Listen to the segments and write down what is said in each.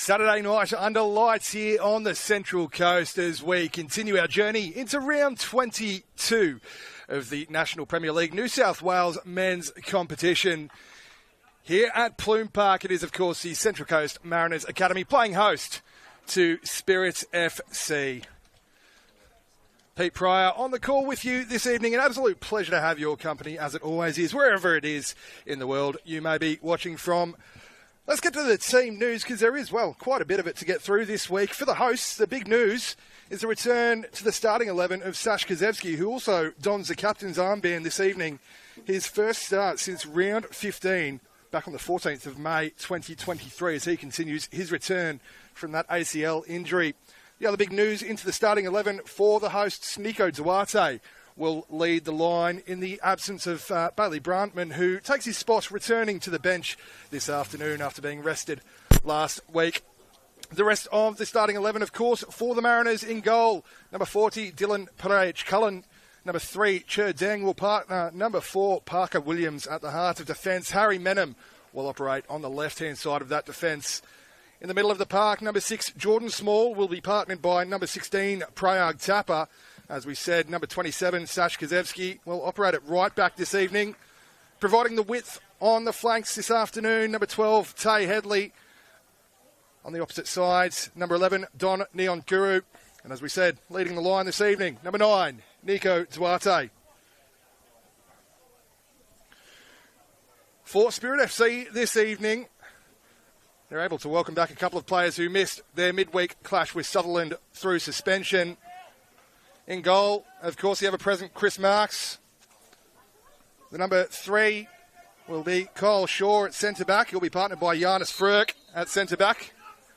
Saturday night under lights here on the Central Coast as we continue our journey into round 22 of the National Premier League New South Wales men's competition. Here at Plume Park, it is, of course, the Central Coast Mariners Academy playing host to Spirit FC. Pete Pryor on the call with you this evening. An absolute pleasure to have your company, as it always is, wherever it is in the world you may be watching from. Let's get to the team news, because there is, well, quite a bit of it to get through this week. For the hosts, the big news is the return to the starting 11 of Sash Kazevsky, who also dons the captain's armband this evening. His first start since round 15, back on the 14th of May 2023, as he continues his return from that ACL injury. The other big news into the starting 11 for the hosts, Nico Duarte will lead the line in the absence of Bailey Brantman, who takes his spot returning to the bench this afternoon after being rested last week. The rest of the starting 11, of course, for the Mariners in goal. Number 40, Dylan Perage-Cullen. Number 3, Cher Deng will partner. Number 4, Parker Williams at the heart of defence. Harry Menem will operate on the left-hand side of that defence. In the middle of the park, number 6, Jordan Small will be partnered by number 16, Prayag Tapper. As we said, number 27, Sash Kazevsky will operate at right back this evening, providing the width on the flanks this afternoon. Number 12, Tay Headley. On the opposite side, number 11, Don Neonkuru. And as we said, leading the line this evening, number 9, Nico Duarte. For Spirit FC this evening, they're able to welcome back a couple of players who missed their midweek clash with Sutherland through suspension. In goal, of course, the ever-present Chris Marks. The number 3 will be Kyle Shaw at centre-back. He'll be partnered by Giannis Frerk at centre-back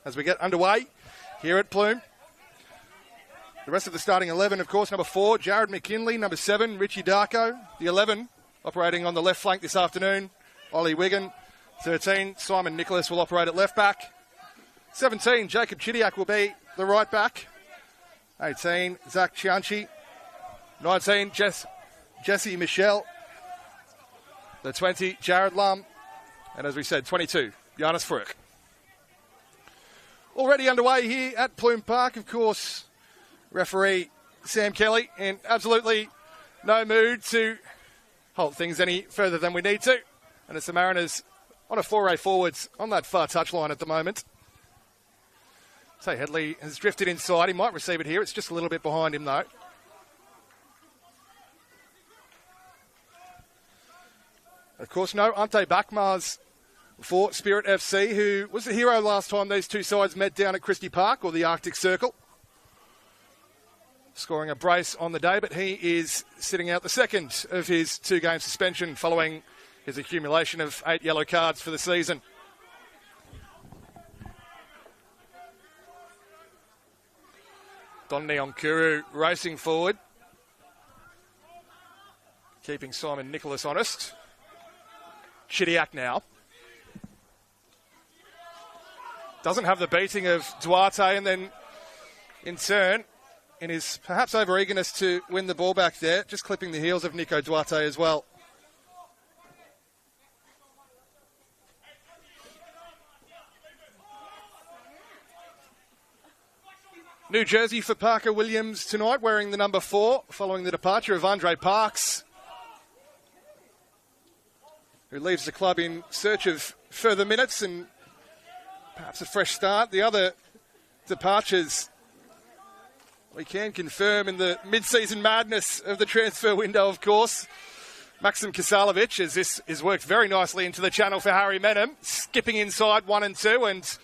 as we get underway here at Plume. The rest of the starting 11, of course, number 4, Jared McKinley. Number 7, Richie Darko. The 11, operating on the left flank this afternoon, Ollie Wigan. 13, Simon Nicholas will operate at left back. 17, Jacob Chidiak will be the right back. 18, Zach Chianchi. 19, Jesse Michelle. The 20, Jared Lum. And as we said, 22, Giannis Frerk. Already underway here at Plume Park, of course, referee Sam Kelly in absolutely no mood to hold things any further than we need to. And it's the Mariners on a foray forwards on that far touchline at the moment. Tay Headley has drifted inside. He might receive it here. It's just a little bit behind him, though. Of course, no Ante Bakmaz for Spirit FC, who was the hero last time these two sides met down at Christie Park, or the Arctic Circle. Scoring a brace on the day, but he is sitting out the second of his 2-game suspension following his accumulation of 8 yellow cards for the season. Don Neonkuru racing forward, keeping Simon Nicholas honest. Chidiak now. Doesn't have the beating of Duarte, and then in turn, in his perhaps over-eagerness to win the ball back there, just clipping the heels of Nico Duarte as well. New jersey for Parker Williams tonight, wearing the number 4, following the departure of Andre Parks, who leaves the club in search of further minutes and perhaps a fresh start. The other departures we can confirm in the mid-season madness of the transfer window, of course. Maxim Kasalovic, as this is worked very nicely into the channel for Harry Menem, skipping inside 1 and 2, and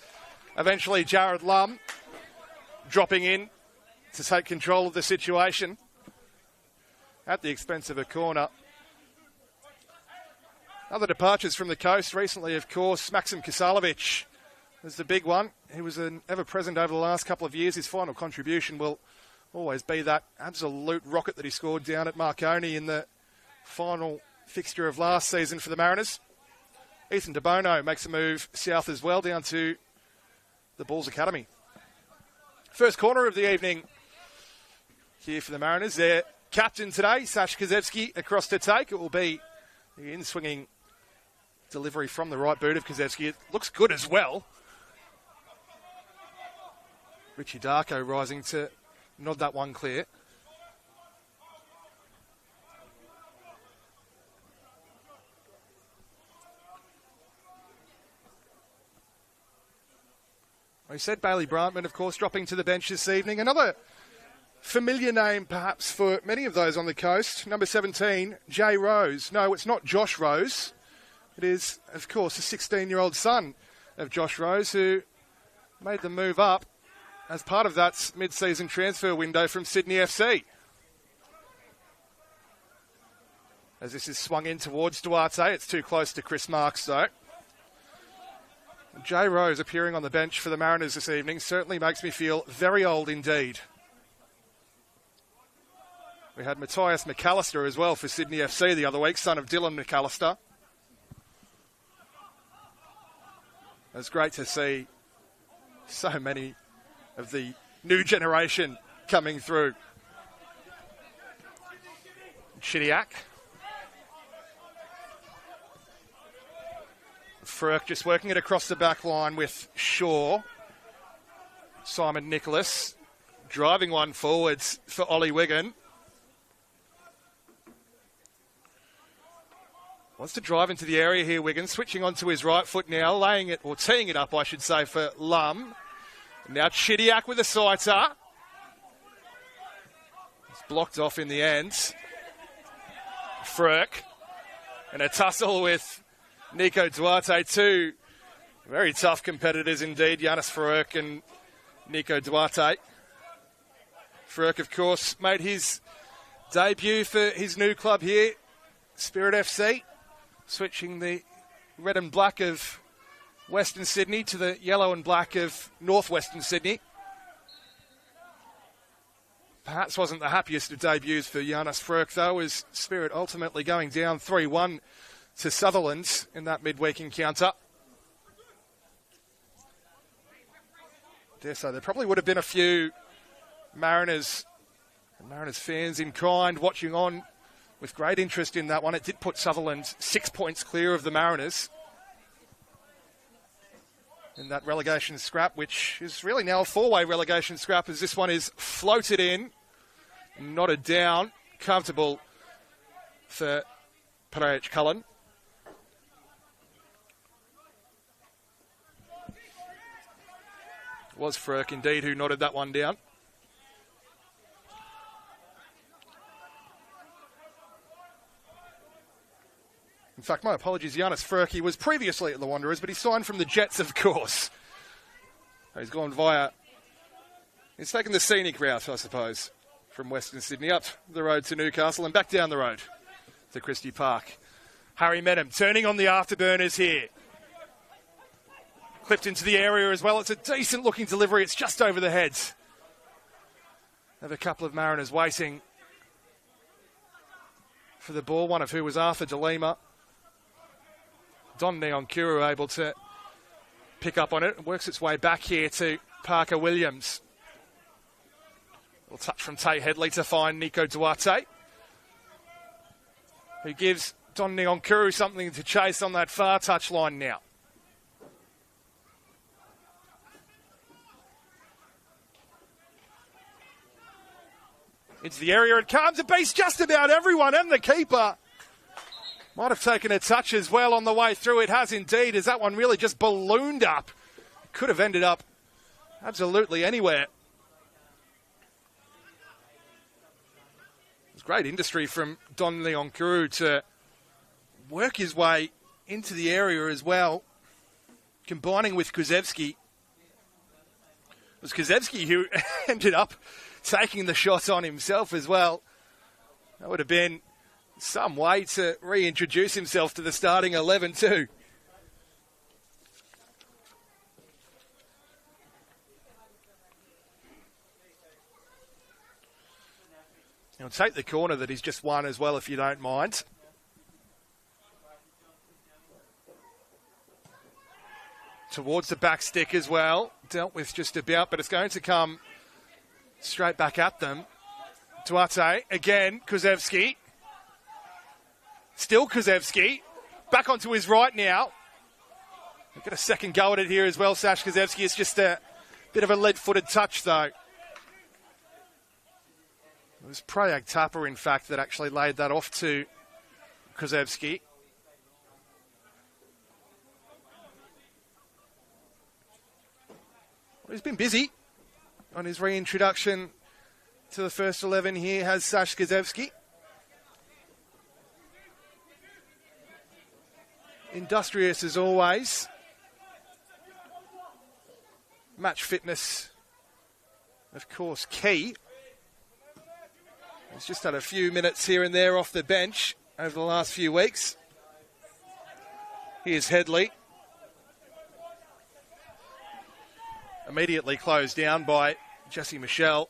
eventually Jared Lum dropping in to take control of the situation at the expense of a corner. Other departures from the coast recently, of course, Maxim Kasalovic is the big one. He was an ever-present over the last couple of years. His final contribution will always be that absolute rocket that he scored down at Marconi in the final fixture of last season for the Mariners. Ethan DeBono makes a move south as well, down to the Bulls Academy. First corner of the evening here for the Mariners. Their captain today, Sash Kazevsky, across to take. It will be the in-swinging delivery from the right boot of Kazevsky. It looks good as well. Richie Darko rising to nod that one clear. We said Bailey Brantman, of course, dropping to the bench this evening. Another familiar name, perhaps, for many of those on the coast. Number 17, Jay Rose. No, it's not Josh Rose. It is, of course, a 16-year-old son of Josh Rose who made the move up as part of that mid-season transfer window from Sydney FC. As this is swung in towards Duarte, it's too close to Chris Marks, though. Jay Rose appearing on the bench for the Mariners this evening certainly makes me feel very old indeed. We had Matthias McAllister as well for Sydney FC the other week, son of Dylan McAllister. It's great to see so many of the new generation coming through. Chidiac. Frerk just working it across the back line with Shaw. Simon Nicholas driving one forwards for Ollie Wigan. Wants to drive into the area here, Wigan, switching onto his right foot now, laying it, or teeing it up, I should say, for Lum. Now Chidiac with a sighter. It's blocked off in the end. Frerk. And a tussle with Nico Duarte, two very tough competitors indeed, Yanis Frerk and Nico Duarte. Frerk, of course, made his debut for his new club here, Spirit FC, switching the red and black of Western Sydney to the yellow and black of northwestern Sydney. Perhaps wasn't the happiest of debuts for Yanis Frerk, though, as Spirit ultimately going down 3-1 to Sutherland in that midweek encounter. Dare say there probably would have been a few Mariners fans in kind watching on with great interest in that one. It did put Sutherland 6 points clear of the Mariners in that relegation scrap, which is really now a four-way relegation scrap as this one is floated in, knotted down, comfortable for Pareich Cullen. It was Frerk indeed who knotted that one down. In fact, my apologies, Yanis Frerk, he was previously at the Wanderers, but he signed from the Jets, of course. He's gone he's taken the scenic route, I suppose, from Western Sydney up the road to Newcastle and back down the road to Christie Park. Harry Menem turning on the afterburners here. Clipped into the area as well. It's a decent looking delivery. It's just over the heads of a couple of Mariners waiting for the ball, one of who was Arthur De Lima. Don Neonkuru able to pick up on it. It works its way back here to Parker Williams. A little touch from Tay Headley to find Nico Duarte, who gives Don Neonkuru something to chase on that far touchline now. Into the area it comes. It beats just about everyone, and the keeper might have taken a touch as well on the way through. It has indeed, as that one really just ballooned up. Could have ended up absolutely anywhere. It's great industry from Don Leonkuru to work his way into the area as well, combining with Kuzevsky. It was Kuzevsky who ended up taking the shot on himself as well. That would have been some way to reintroduce himself to the starting 11 too. He'll take the corner that he's just won as well, if you don't mind. Towards the back stick as well. Dealt with just about, but it's going to come straight back at them. Duarte, again, Kuzevsky. Still Kuzevsky. Back onto his right now. We've got a second go at it here as well, Sash Kuzevsky. It's just Bit of a lead-footed touch, though. It was Prayag Tapa, in fact, that actually laid that off to Krzyzewski. Well, he's been busy on his reintroduction to the first 11 here, has Sash Krzyzewski. Industrious as always. Match fitness, of course, key. He's just had a few minutes here and there off the bench over the last few weeks. Here's Headley. Immediately closed down by Jesse Michelle.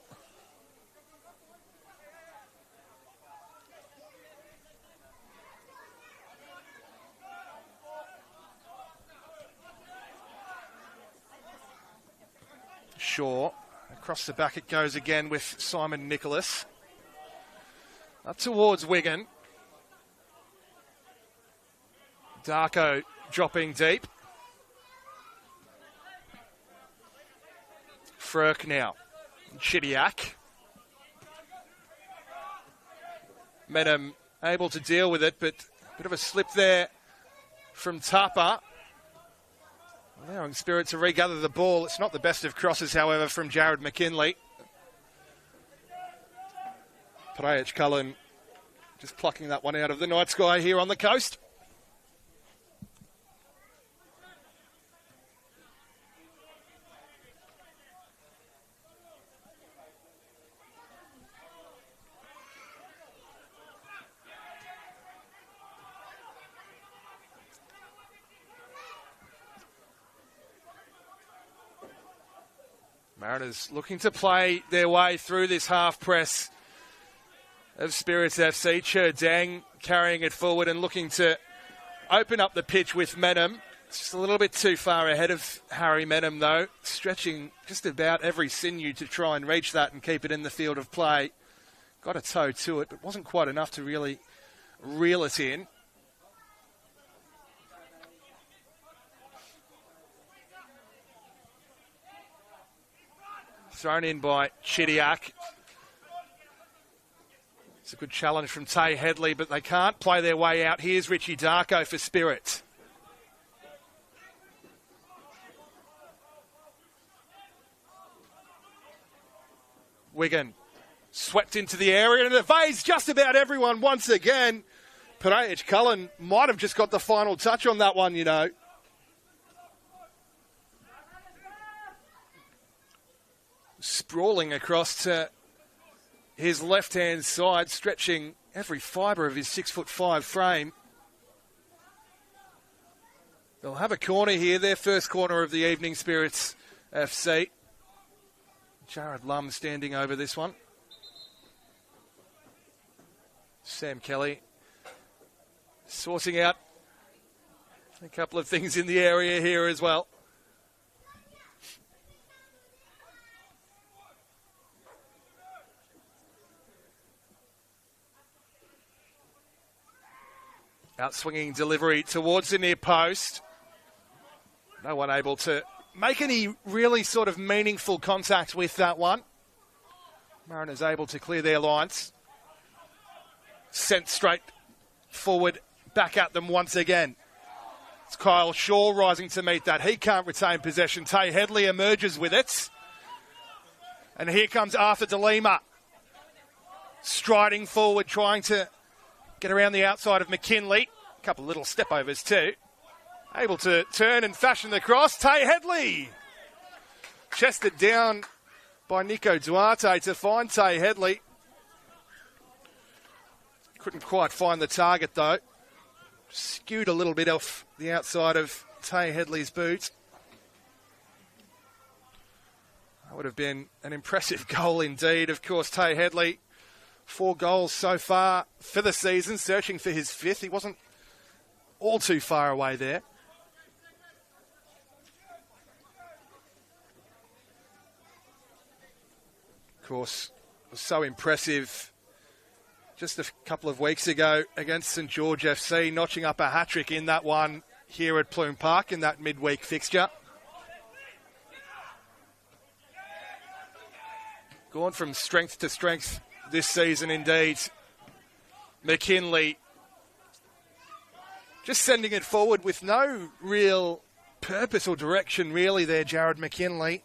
Shaw. Across the back it goes again with Simon Nicholas. Up towards Wigan. Darko dropping deep. Frerk now. Chidiac. Medham able to deal with it, but a bit of a slip there from Tapa. Allowing Spirit to regather the ball. It's not the best of crosses, however, from Jared McKinley. Prayag Cullen just plucking that one out of the night sky here on the coast. Mariners looking to play their way through this half press of Spirits FC. Cher Dang carrying it forward and looking to open up the pitch with Medham. It's just a little bit too far ahead of Harry Medham, though, stretching just about every sinew to try and reach that and keep it in the field of play. Got a toe to it, but wasn't quite enough to really reel it in. Thrown in by Chidiac. It's a good challenge from Tay Headley, but they can't play their way out. Here's Richie Darko for Spirit. Wigan swept into the area and it evades just about everyone once again. Prayag Cullen might have just got the final touch on that one, you know. Sprawling across to his left-hand side, stretching every fibre of his 6'5" frame. They'll have a corner here, their first corner of the evening, Spirits FC. Jared Lum standing over this one. Sam Kelly sorting out a couple of things in the area here as well. Out-swinging delivery towards the near post. No one able to make any really sort of meaningful contact with that one. Mariners able to clear their lines. Sent straight forward, back at them once again. It's Kyle Shaw rising to meet that. He can't retain possession. Tay Headley emerges with it. And here comes Arthur De Lima. Striding forward, trying to get around the outside of McKinley. A couple of little step-overs too. Able to turn and fashion the cross. Tay Headley. Chested down by Nico Duarte to find Tay Headley. Couldn't quite find the target though. Skewed a little bit off the outside of Tay Headley's boot. That would have been an impressive goal indeed. Of course, Tay Headley, 4 goals so far for the season, searching for his 5th. He wasn't all too far away there. Of course, it was so impressive just a couple of weeks ago against St George FC, notching up a hat-trick in that one here at Plume Park in that midweek fixture. Gone from strength to strength this season indeed. McKinley just sending it forward with no real purpose or direction really there, Jared McKinley.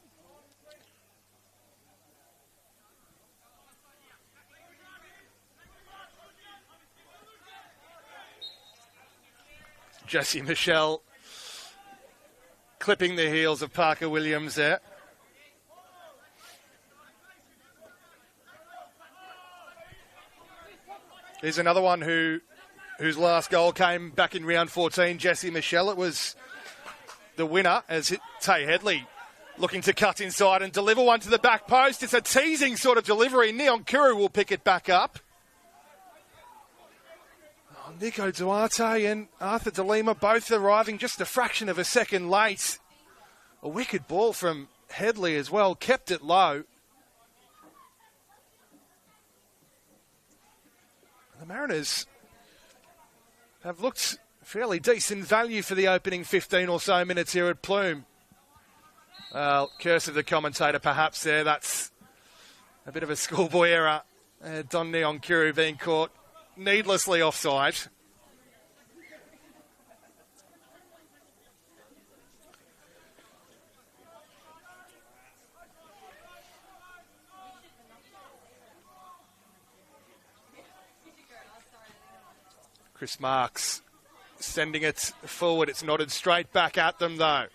Jesse Michelle clipping the heels of Parker Williams there. Here's another one whose last goal came back in round 14, Jesse Michelle. It was the winner as Tay Headley looking to cut inside and deliver one to the back post. It's a teasing sort of delivery. Neon Kuru will pick it back up. Oh, Nico Duarte and Arthur DeLima both arriving just a fraction of a second late. A wicked ball from Headley as well, kept it low. The Mariners have looked fairly decent value for the opening 15 or so minutes here at Plume. Well, curse of the commentator perhaps there. That's a bit of a schoolboy error. Don Neon Kuru being caught needlessly offside. Chris Marks sending it forward. It's nodded straight back at them, though.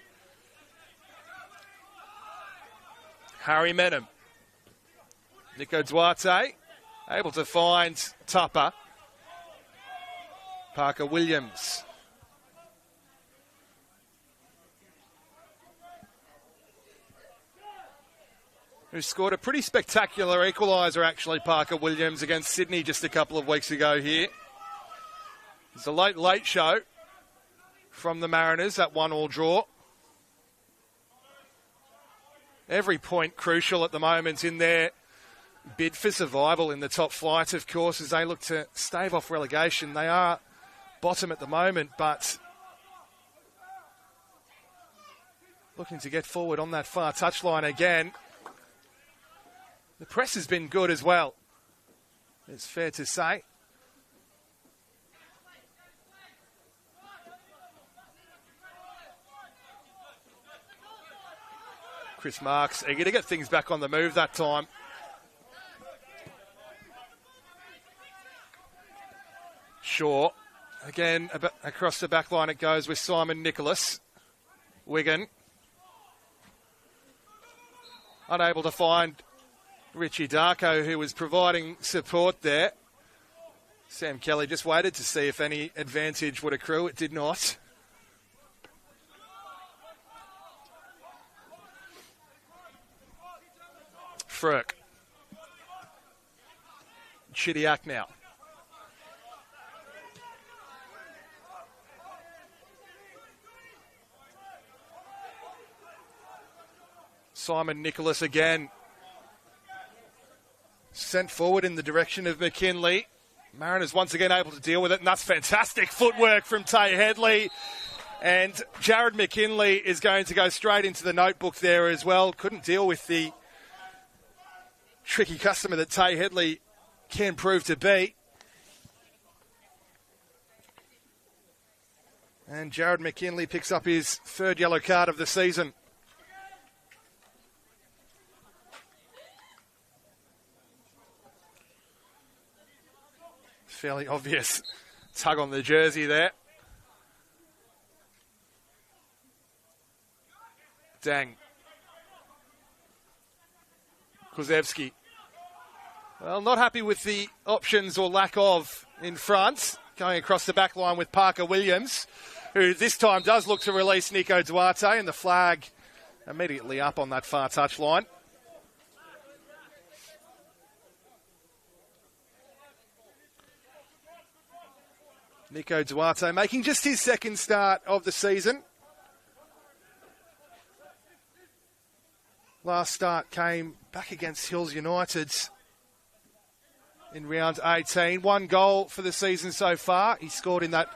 Harry Menem. Nico Duarte able to find Tupper. Parker Williams. Who scored a pretty spectacular equaliser, actually, Parker Williams, against Sydney just a couple of weeks ago here. It's a late show from the Mariners, that 1-1 draw. Every point crucial at the moment in their bid for survival in the top flight, of course, as they look to stave off relegation. They are bottom at the moment, but looking to get forward on that far touchline again. The press has been good as well, it's fair to say. Chris Marks eager to get things back on the move that time. Shaw. Again, across the back line it goes with Simon Nicholas. Wigan. Unable to find Richie Darko, who was providing support there. Sam Kelly just waited to see if any advantage would accrue. It did not. Frerk. Chidiac now. Simon Nicholas again. Sent forward in the direction of McKinley. Mariners once again able to deal with it, and that's fantastic footwork from Tay Headley. And Jared McKinley is going to go straight into the notebook there as well. Couldn't deal with the tricky customer that Tay Headley can prove to be. And Jared McKinley picks up his third yellow card of the season. Fairly obvious tug on the jersey there. Dang. Kozewski. Well, not happy with the options or lack of in front. Going across the back line with Parker Williams, who this time does look to release Nico Duarte, and the flag immediately up on that far touchline. Nico Duarte making just his second start of the season. Last start came back against Hills United in round 18. 1 goal for the season so far. He scored in that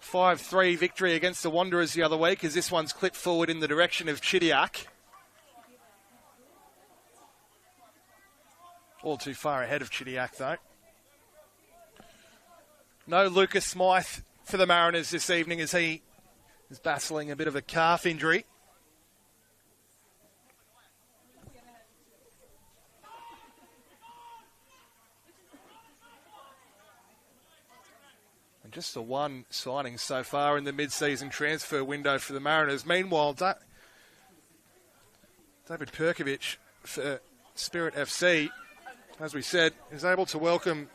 5-3 victory against the Wanderers the other week, as this one's clipped forward in the direction of Chidiac. All too far ahead of Chidiac, though. No Lucas Smythe for the Mariners this evening as he is battling a bit of a calf injury. And just the one signing so far in the mid-season transfer window for the Mariners. Meanwhile, David Perkovic for Spirit FC, as we said, is able to welcome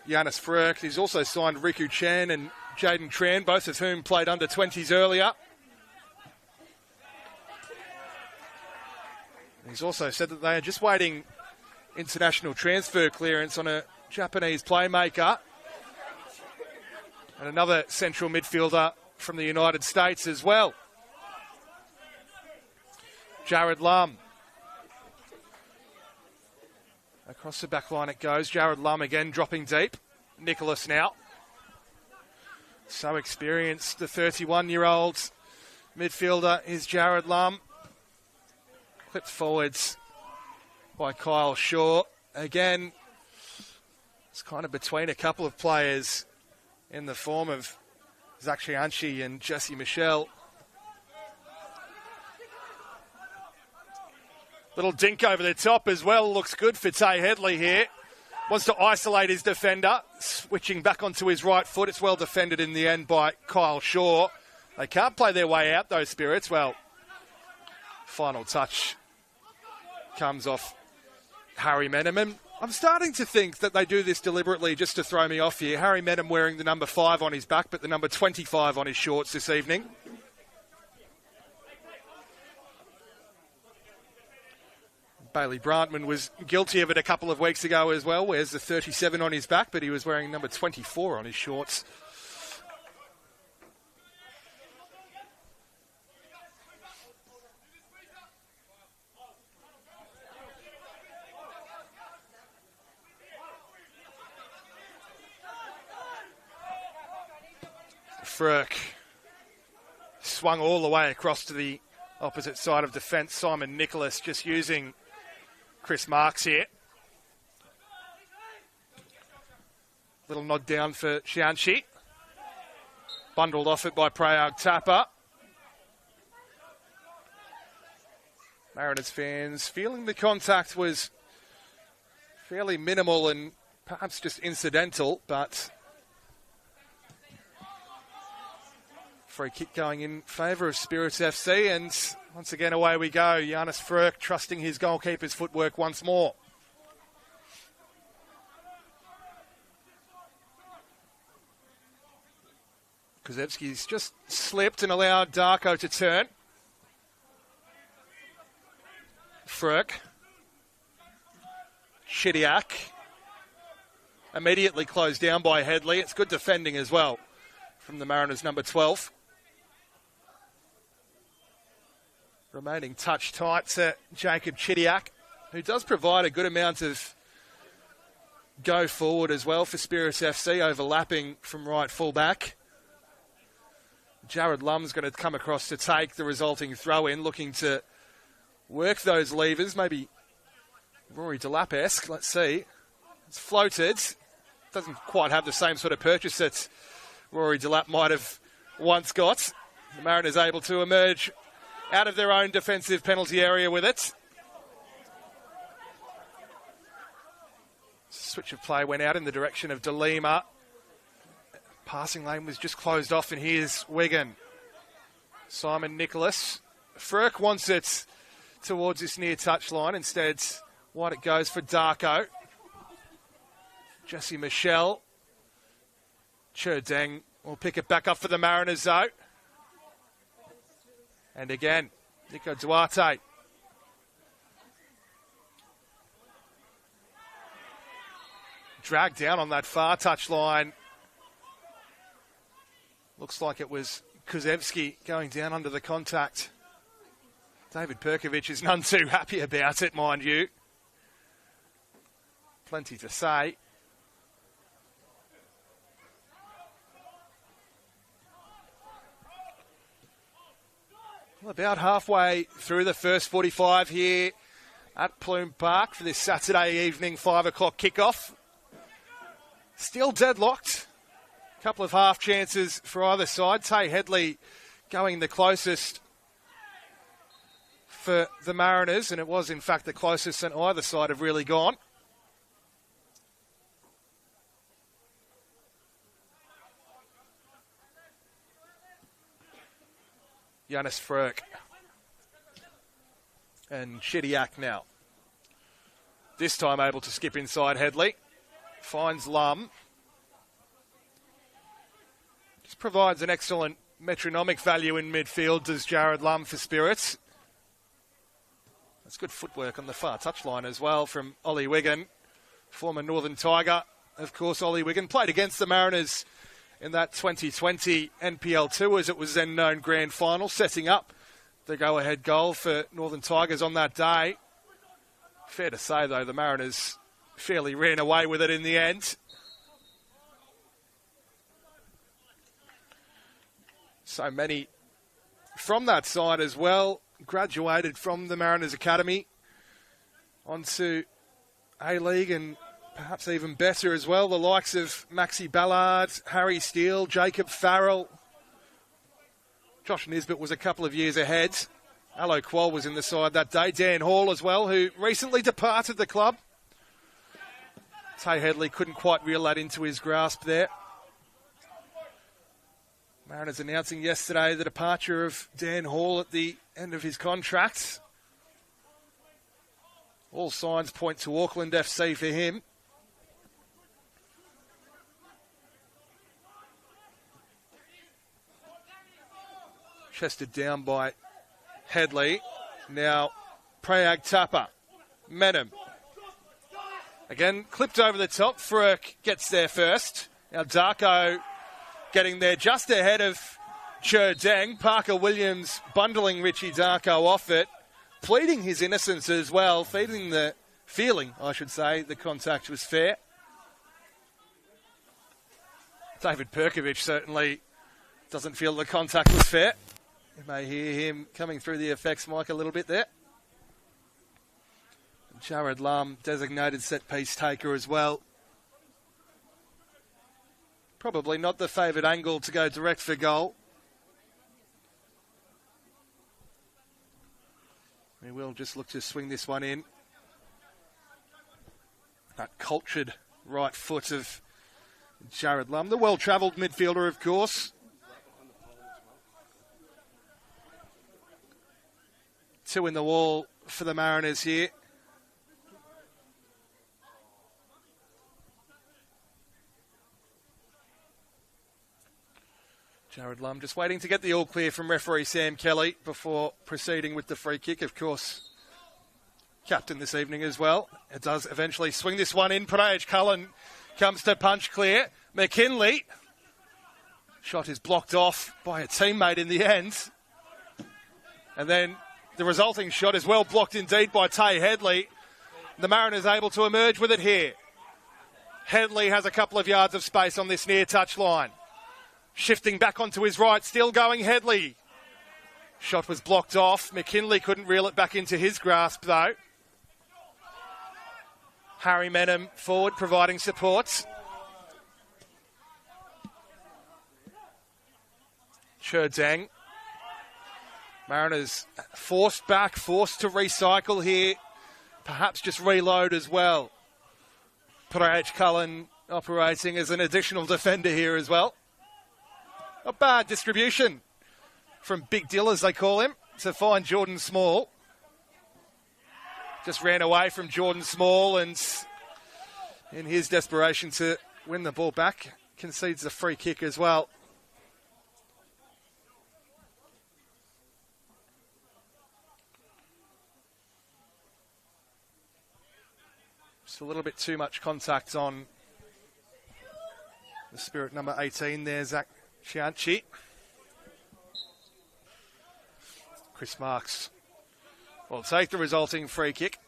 Giannis Frerk. He's also signed Riku Chan and Jaden Tran, both of whom played under 20s earlier. He's also said that they are just waiting international transfer clearance on a Japanese playmaker and another central midfielder from the United States as well. Jared Lum. Across the back line it goes. Jared Lum again dropping deep. Nicholas now. So experienced, the 31-year-old midfielder is Jared Lum. Clipped forwards by Kyle Shaw. Again, it's kind of between a couple of players in the form of Zach Chianchi and Jesse Michelle. Little dink over the top as well. Looks good for Tay Headley here. Wants to isolate his defender. Switching back onto his right foot. It's well defended in the end by Kyle Shaw. They can't play their way out, those Spirits. Well, final touch comes off Harry Menem. And I'm starting to think that they do this deliberately just to throw me off here. Harry Menem wearing the number 5 on his back, but the number 25 on his shorts this evening. Bailey Brantman was guilty of it a couple of weeks ago as well. Wears the 37 on his back, but he was wearing number 24 on his shorts. Frerk swung all the way across to the opposite side of defence. Simon Nicholas just using Chris Marks here. Little nod down for Xianxi. Bundled off it by Prayag Tapper. Mariners fans feeling the contact was fairly minimal and perhaps just incidental, but free kick going in favour of Spirits FC, and once again away we go. Giannis Frerk trusting his goalkeeper's footwork once more. Kozewski's just slipped and allowed Darko to turn. Frerk. Chidiac. Immediately closed down by Headley. It's good defending as well from the Mariners' number 12. Remaining touch tight to Jacob Chidiac, who does provide a good amount of go forward as well for Spirits FC, overlapping from right full back. Jared Lum's going to come across to take the resulting throw in, looking to work those levers, maybe Rory Delap-esque. Let's see. It's floated. Doesn't quite have the same sort of purchase that Rory Delap might have once got. The Mariners able to emerge out of their own defensive penalty area with it. Switch of play went out in the direction of De Lima. Passing lane was just closed off, and here's Wigan. Simon Nicholas. Frerk wants it towards this near touchline. Instead, wide it goes for Darko. Jesse Michelle. Cherdeng will pick it back up for the Mariners, though. And again, Nico Duarte. Dragged down on that far touchline. Looks like it was Kozewski going down under the contact. David Perkovic is none too happy about it, mind you. Plenty to say. Well, about halfway through the first 45 here at Plume Park for this Saturday evening 5 o'clock kickoff. Still deadlocked. A couple of half chances for either side. Tay Headley going the closest for the Mariners, and it was in fact the closest that either side have really gone. Yanis Frerk and Chidiac now. This time able to skip inside Headley. Finds Lum. Just provides an excellent metronomic value in midfield, does Jared Lum for Spirits. That's good footwork on the far touchline as well from Ollie Wiggin, former Northern Tiger. Of course, Ollie Wiggin played against the Mariners in that 2020 NPL 2, as it was then known, grand final, setting up the go-ahead goal for Northern Tigers on that day. Fair to say, though, the Mariners fairly ran away with it in the end. So many from that side as well graduated from the Mariners Academy onto A-League and perhaps even better as well. The likes of Maxi Ballard, Harry Steele, Jacob Farrell. Josh Nisbet was a couple of years ahead. Allo Qual was in the side that day. Dan Hall as well, who recently departed the club. Tay Headley couldn't quite reel that into his grasp there. Mariners announcing yesterday the departure of Dan Hall at the end of his contract. All signs point to Auckland FC for him. Chested down by Headley. Now Prayag Tapa. Menem. Again, clipped over the top. Frerk gets there first. Now Darko getting there just ahead of Cher Deng. Parker Williams bundling Richie Darko off it. Pleading his innocence as well. Feeling, the contact was fair. David Perkovic certainly doesn't feel the contact was fair. You may hear him coming through the effects mic a little bit there. Jared Lum, designated set-piece taker as well. Probably not the favoured angle to go direct for goal. We will just look to swing this one in. That cultured right foot of Jared Lum, the well-travelled midfielder, of course. Two in the wall for the Mariners here. Jared Lum just waiting to get the all clear from referee Sam Kelly before proceeding with the free kick. Of course, captain this evening as well. It does eventually swing this one in. Pradesh Cullen comes to punch clear. McKinley. Shot is blocked off by a teammate in the end. And then the resulting shot is well blocked indeed by Tay Headley. The Mariners able to emerge with it here. Headley has a couple of yards of space on this near touch line. Shifting back onto his right, still going Headley. Shot was blocked off. McKinley couldn't reel it back into his grasp though. Harry Menem forward providing support. Cher Deng. Mariners forced back, forced to recycle here. Perhaps just reload as well. Pradesh Cullen operating as an additional defender here as well. Not bad distribution from Big Dill, as they call him, to find Jordan Small. Just ran away from Jordan Small and in his desperation to win the ball back, concedes a free kick as well. Just a little bit too much contact on the Spirit number 18 there, Zach Chianchi. Chris Marks will take the resulting free kick.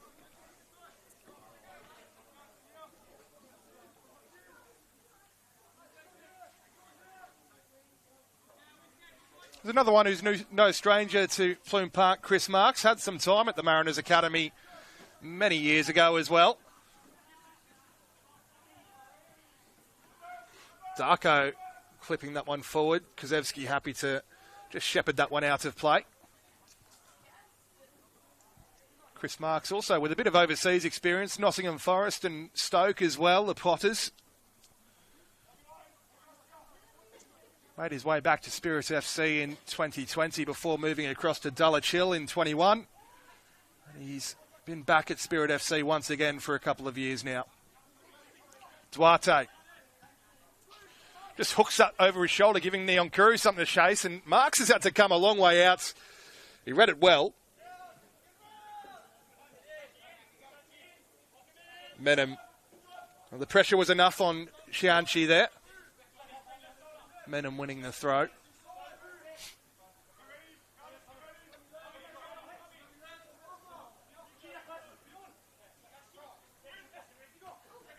There's another one who's no stranger to Plume Park, Chris Marks. Had some time at the Mariners Academy many years ago as well. Darko clipping that one forward. Kozewski happy to just shepherd that one out of play. Chris Marks also with a bit of overseas experience. Nottingham Forest and Stoke as well, the Potters. Made his way back to Spirit FC in 2020 before moving across to Dulwich Hill in 21. And he's been back at Spirit FC once again for a couple of years now. Duarte just hooks up over his shoulder, giving Nyonkuru something to chase, and Marks has had to come a long way out. He read it well. Menem. Well, the pressure was enough on Xianchi there. Menem winning the throw.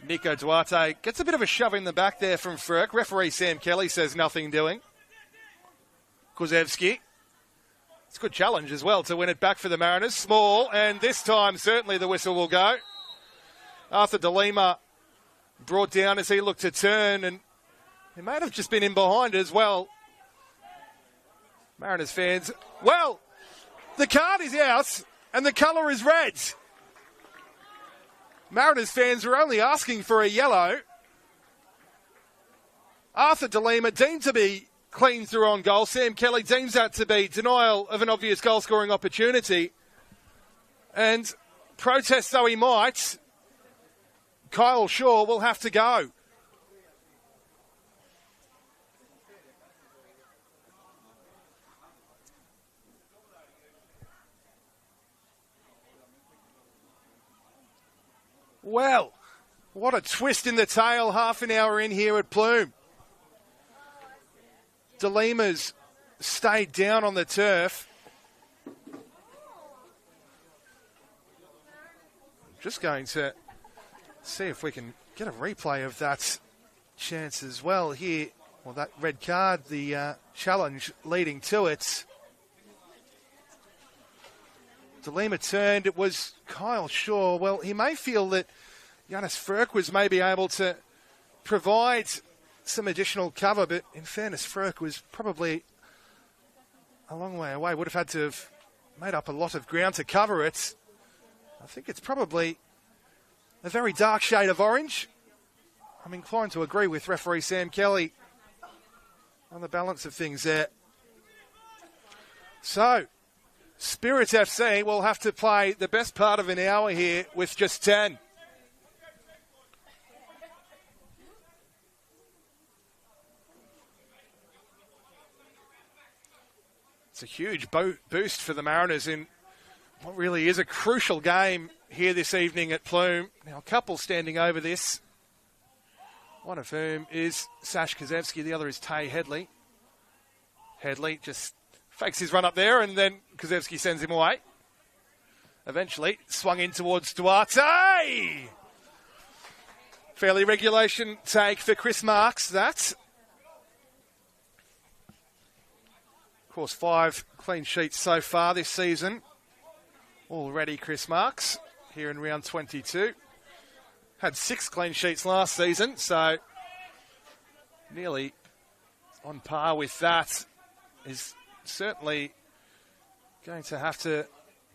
Nico Duarte gets a bit of a shove in the back there from Frerk. Referee Sam Kelly says nothing doing. Kozewski. It's a good challenge as well to win it back for the Mariners. Small, and this time certainly the whistle will go. Arthur De Lima brought down as he looked to turn, and he might have just been in behind as well. Mariners fans, well, the card is out and the colour is red. Mariners fans were only asking for a yellow. Arthur De Lima deemed to be clean through on goal. Sam Kelly deems that to be denial of an obvious goal-scoring opportunity. And protest though he might, Kyle Shaw will have to go. Well, what a twist in the tail half an hour in here at Plume. De Lima's stayed down on the turf. Just going to see if we can get a replay of that chance as well here. Well, that red card, the challenge leading to it. De Lima turned, it was Kyle Shaw. Well, he may feel that Giannis Frerk was maybe able to provide some additional cover, but in fairness, Frerk was probably a long way away. Would have had to have made up a lot of ground to cover it. I think it's probably a very dark shade of orange. I'm inclined to agree with referee Sam Kelly on the balance of things there. So, Spirit FC will have to play the best part of an hour here with just 10. It's a huge boost for the Mariners in what really is a crucial game here this evening at Plume. Now, a couple standing over this, one of whom is Sash Kozewski, the other is Tay Headley. Headley just fakes his run up there, and then Kozewski sends him away. Eventually, swung in towards Duarte. Fairly regulation take for Chris Marks, that. Of course, 5 clean sheets so far this season. Already Chris Marks here in round 22. Had 6 clean sheets last season, so nearly on par with that. Is certainly going to have to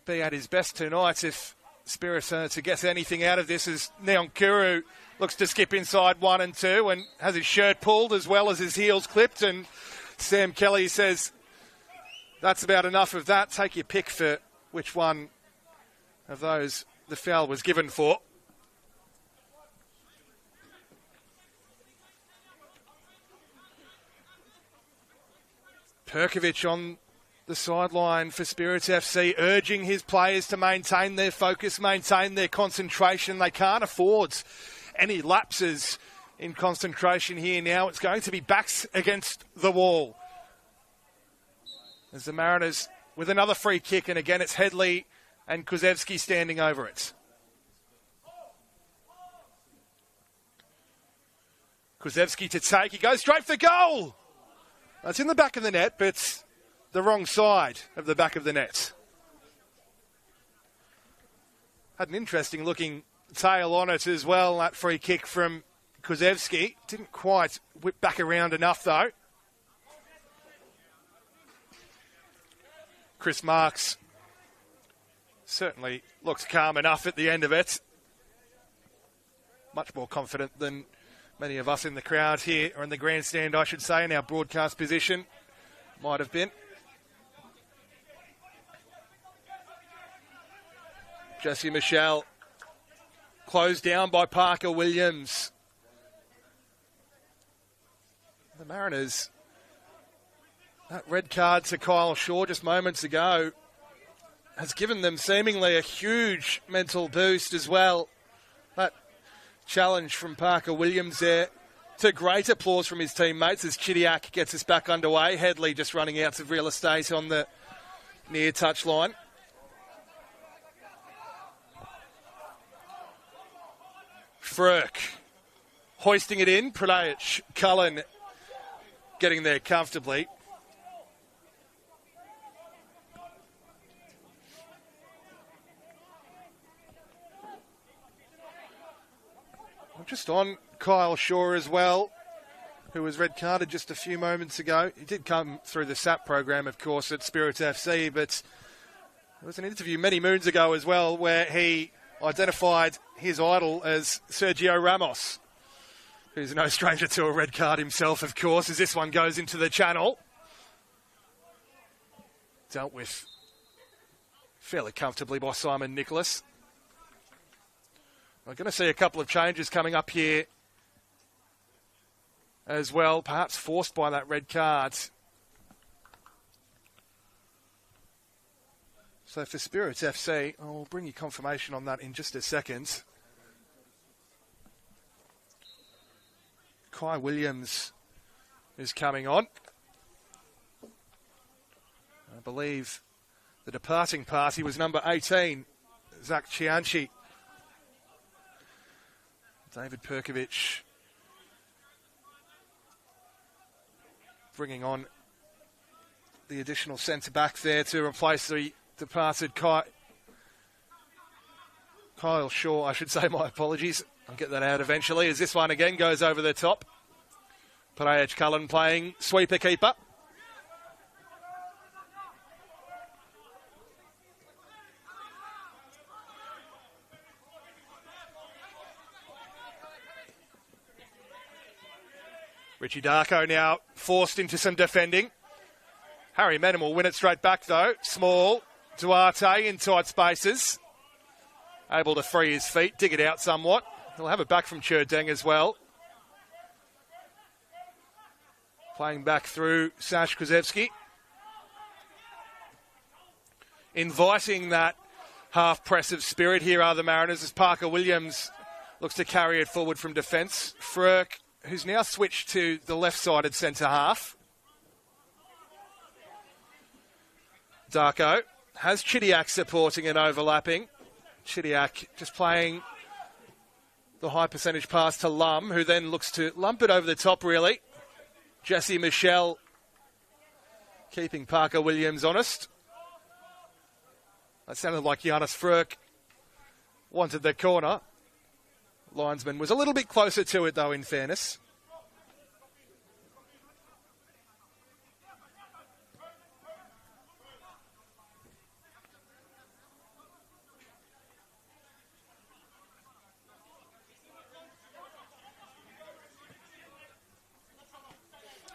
be at his best tonight if Spirit to get anything out of this, as Nyonkuru looks to skip inside 1 and 2 and has his shirt pulled as well as his heels clipped, and Sam Kelly says that's about enough of that. Take your pick for which one of those the foul was given for. Perkovic on the sideline for Spirit FC, urging his players to maintain their focus, maintain their concentration. They can't afford any lapses in concentration here now. It's going to be backs against the wall. As the Mariners with another free kick, and again it's Headley and Kozewski standing over it. Kozewski to take, he goes straight for goal! It's in the back of the net, but the wrong side of the back of the net. Had an interesting looking tail on it as well. That free kick from Kuszewski. Didn't quite whip back around enough though. Chris Marks certainly looked calm enough at the end of it. Much more confident than many of us in the crowd here, or in the grandstand, I should say, in our broadcast position. Might have been. Jesse Michelle closed down by Parker Williams. The Mariners, that red card to Kyle Shaw just moments ago has given them seemingly a huge mental boost as well. That challenge from Parker Williams there, to great applause from his teammates as Chidiac gets us back underway. Headley just running out of real estate on the near touchline. Frerk hoisting it in. Pradej Cullen getting there comfortably. Just on Kyle Shaw as well, who was red carded just a few moments ago. He did come through the SAP program, of course, at Spirit FC, but there was an interview many moons ago as well where he identified his idol as Sergio Ramos, who's no stranger to a red card himself, of course, as this one goes into the channel. Dealt with fairly comfortably by Simon Nicholas. We're going to see a couple of changes coming up here as well, perhaps forced by that red card. So for Spirits FC, I'll bring you confirmation on that in just a second. Kai Williams is coming on. I believe the departing party was number 18, Zach Chianchi. David Perkovic bringing on the additional centre-back there to replace the departed Kyle Shaw, I should say, my apologies. I'll get that out eventually, as this one again goes over the top. Pradej Cullen playing sweeper-keeper. Richie Darko now forced into some defending. Harry Menem will win it straight back though. Small, Duarte in tight spaces. Able to free his feet, dig it out somewhat. He'll have it back from Cherdeng as well. Playing back through Sash Kuszewski. Inviting that half-pressive spirit here are the Mariners as Parker Williams looks to carry it forward from defence. Frerk, who's now switched to the left-sided centre half. Darko has Chidiac supporting and overlapping. Chidiac just playing the high percentage pass to Lum, who then looks to lump it over the top, really. Jesse Michelle keeping Parker Williams honest. That sounded like Giannis Frerk wanted the corner. Linesman was a little bit closer to it, though, in fairness.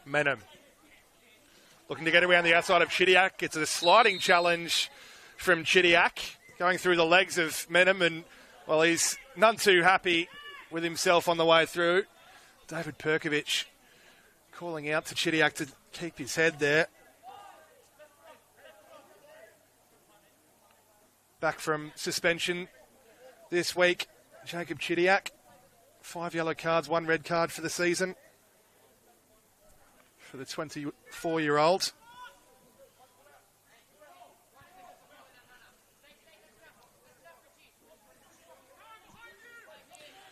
Menem looking to get around the outside of Chidiac. It's a sliding challenge from Chidiac, going through the legs of Menem, and, well, he's none too happy with himself on the way through. David Perkovic calling out to Chidiac to keep his head there. Back from suspension this week, Jacob Chidiac. 5 yellow cards, 1 red card for the season for the 24-year-old.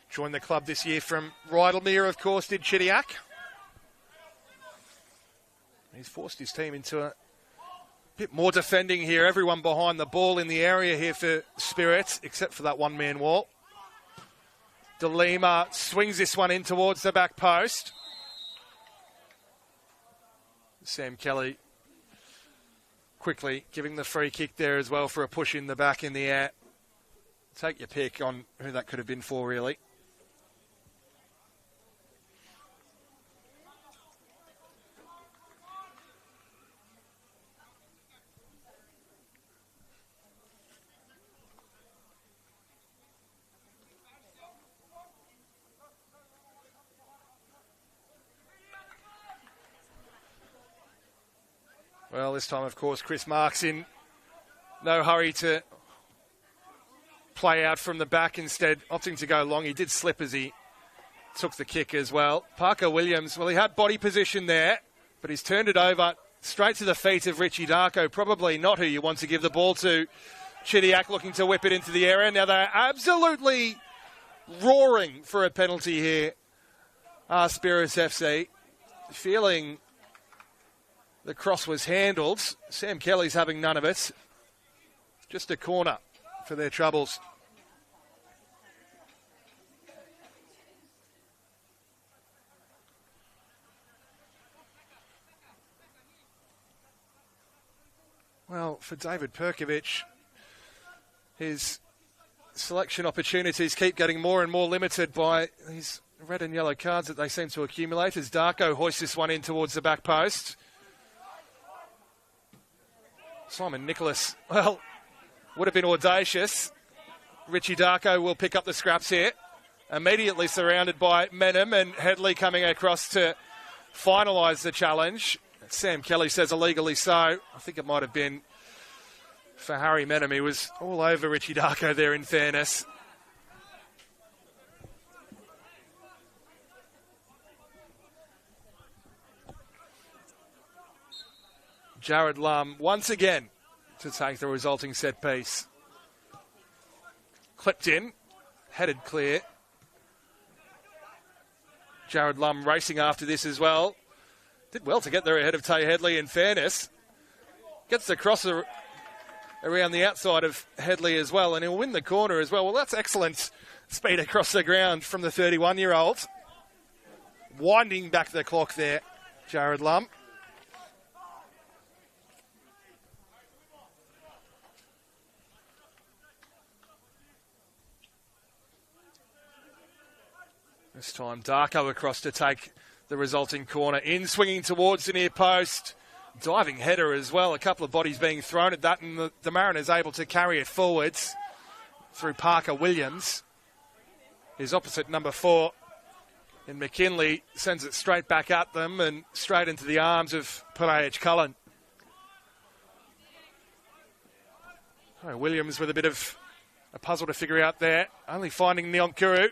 Joined the club this year from Rydalmere, of course, did Chidiac. He's forced his team into a Bit more defending here. Everyone behind the ball in the area here for Spirit, except for that one-man wall. De Lima swings this one in towards the back post. Sam Kelly quickly giving the free kick there as well for a push in the back in the air. Take your pick on who that could have been for, really. Well, this time, of course, Chris Marks in no hurry to play out from the back, instead opting to go long. He did slip as he took the kick as well. Parker Williams, well, he had body position there, but he's turned it over straight to the feet of Richie Darko. Probably not who you want to give the ball to. Chidiac looking to whip it into the area. Now they're absolutely roaring for a penalty here. Spirits FC feeling the cross was handled. Sam Kelly's having none of it. Just a corner for their troubles. Well, for David Perkovic, his selection opportunities keep getting more and more limited by these red and yellow cards that they seem to accumulate as Darko hoists this one in towards the back post. Simon Nicholas, well, would have been audacious. Richie Darko will pick up the scraps here. Immediately surrounded by Menem and Headley coming across to finalise the challenge. Sam Kelly says illegally so. I think it might have been for Harry Menem. He was all over Richie Darko there, in fairness. Jared Lum once again to take the resulting set piece. Clipped in, headed clear. Jared Lum racing after this as well. Did well to get there ahead of Tay Headley, in fairness. Gets the crosser around the outside of Headley as well, and he'll win the corner as well. Well, that's excellent speed across the ground from the 31-year-old. Winding back the clock there, Jared Lum. This time, Darko across to take the resulting corner in, swinging towards the near post. Diving header as well. A couple of bodies being thrown at that, and the Mariners able to carry it forwards through Parker Williams. His opposite number 4 in McKinley sends it straight back at them and straight into the arms of Pelagic Cullen. Oh, Williams with a bit of a puzzle to figure out there. Only finding Nyonkuru.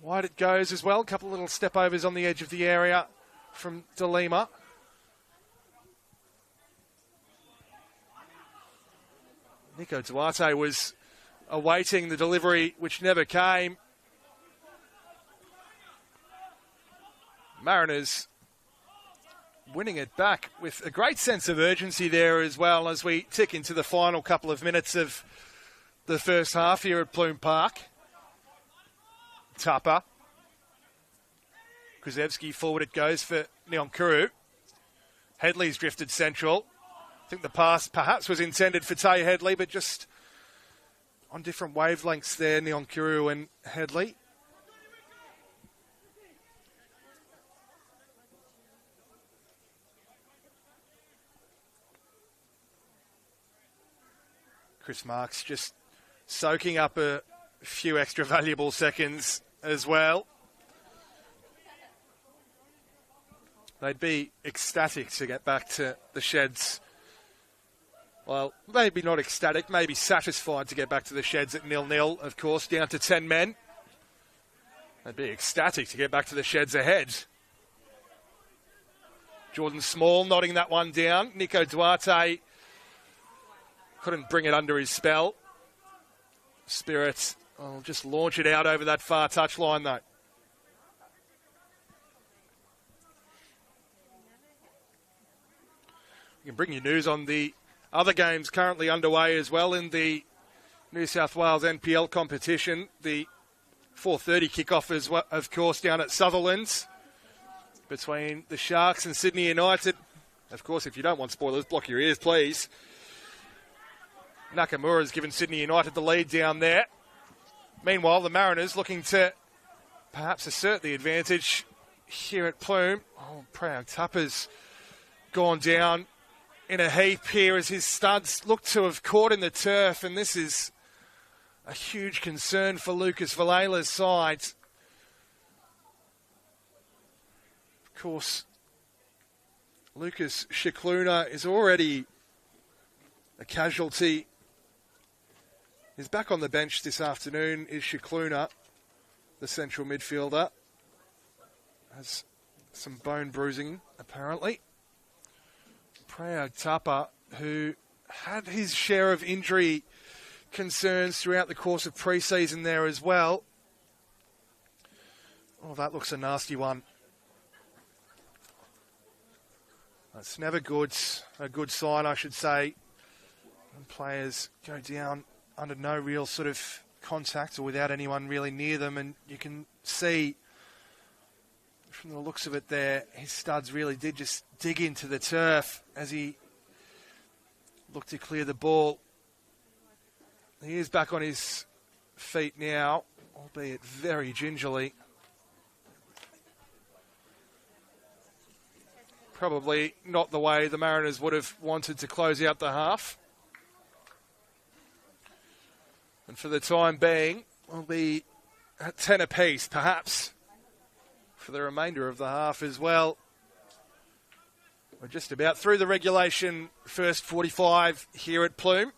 Wide it goes as well. A couple of little step overs on the edge of the area from De Lima. Nico Duarte was awaiting the delivery, which never came. Mariners winning it back with a great sense of urgency there as well as we tick into the final couple of minutes of the first half here at Plume Park. Tupper. Krzyzewski forward it goes for Nyonkuru. Headley's drifted central. I think the pass perhaps was intended for Tay Headley, but just on different wavelengths there, Nyonkuru and Headley. Chris Marks just soaking up a few extra valuable seconds as well. They'd be ecstatic to get back to the sheds. Well, maybe not ecstatic, maybe satisfied to get back to the sheds at 0-0, of course, down to 10 men. They'd be ecstatic to get back to the sheds ahead. Jordan Small nodding that one down. Nico Duarte couldn't bring it under his spell. Spirit will just launch it out over that far touchline, though. can bring you news on the other games currently underway as well in the New South Wales NPL competition. The 4:30 kickoff is, of course, down at Sutherland's between the Sharks and Sydney United. Of course, if you don't want spoilers, block your ears, please. Nakamura's given Sydney United the lead down there. Meanwhile, the Mariners looking to perhaps assert the advantage here at Plume. Oh, Prayag Tupper's gone down in a heap here as his studs look to have caught in the turf, and this is a huge concern for Lucas Valela's side. Of course, Lucas Shikluna is already a casualty. He's back on the bench this afternoon, is Shikluna, the central midfielder. Has some bone bruising, apparently. Prayag Tupper, who had his share of injury concerns throughout the course of pre-season there as well. Oh, that looks a nasty one. That's never good. A good sign, I should say, when players go down under no real sort of contact or without anyone really near them, and you can see from the looks of it there, his studs really did just dig into the turf as he looked to clear the ball. He is back on his feet now, albeit very gingerly. Probably not the way the Mariners would have wanted to close out the half. And for the time being, we'll be at 10 apiece, perhaps, for the remainder of the half as well. We're just about through the regulation first 45 here at Plume.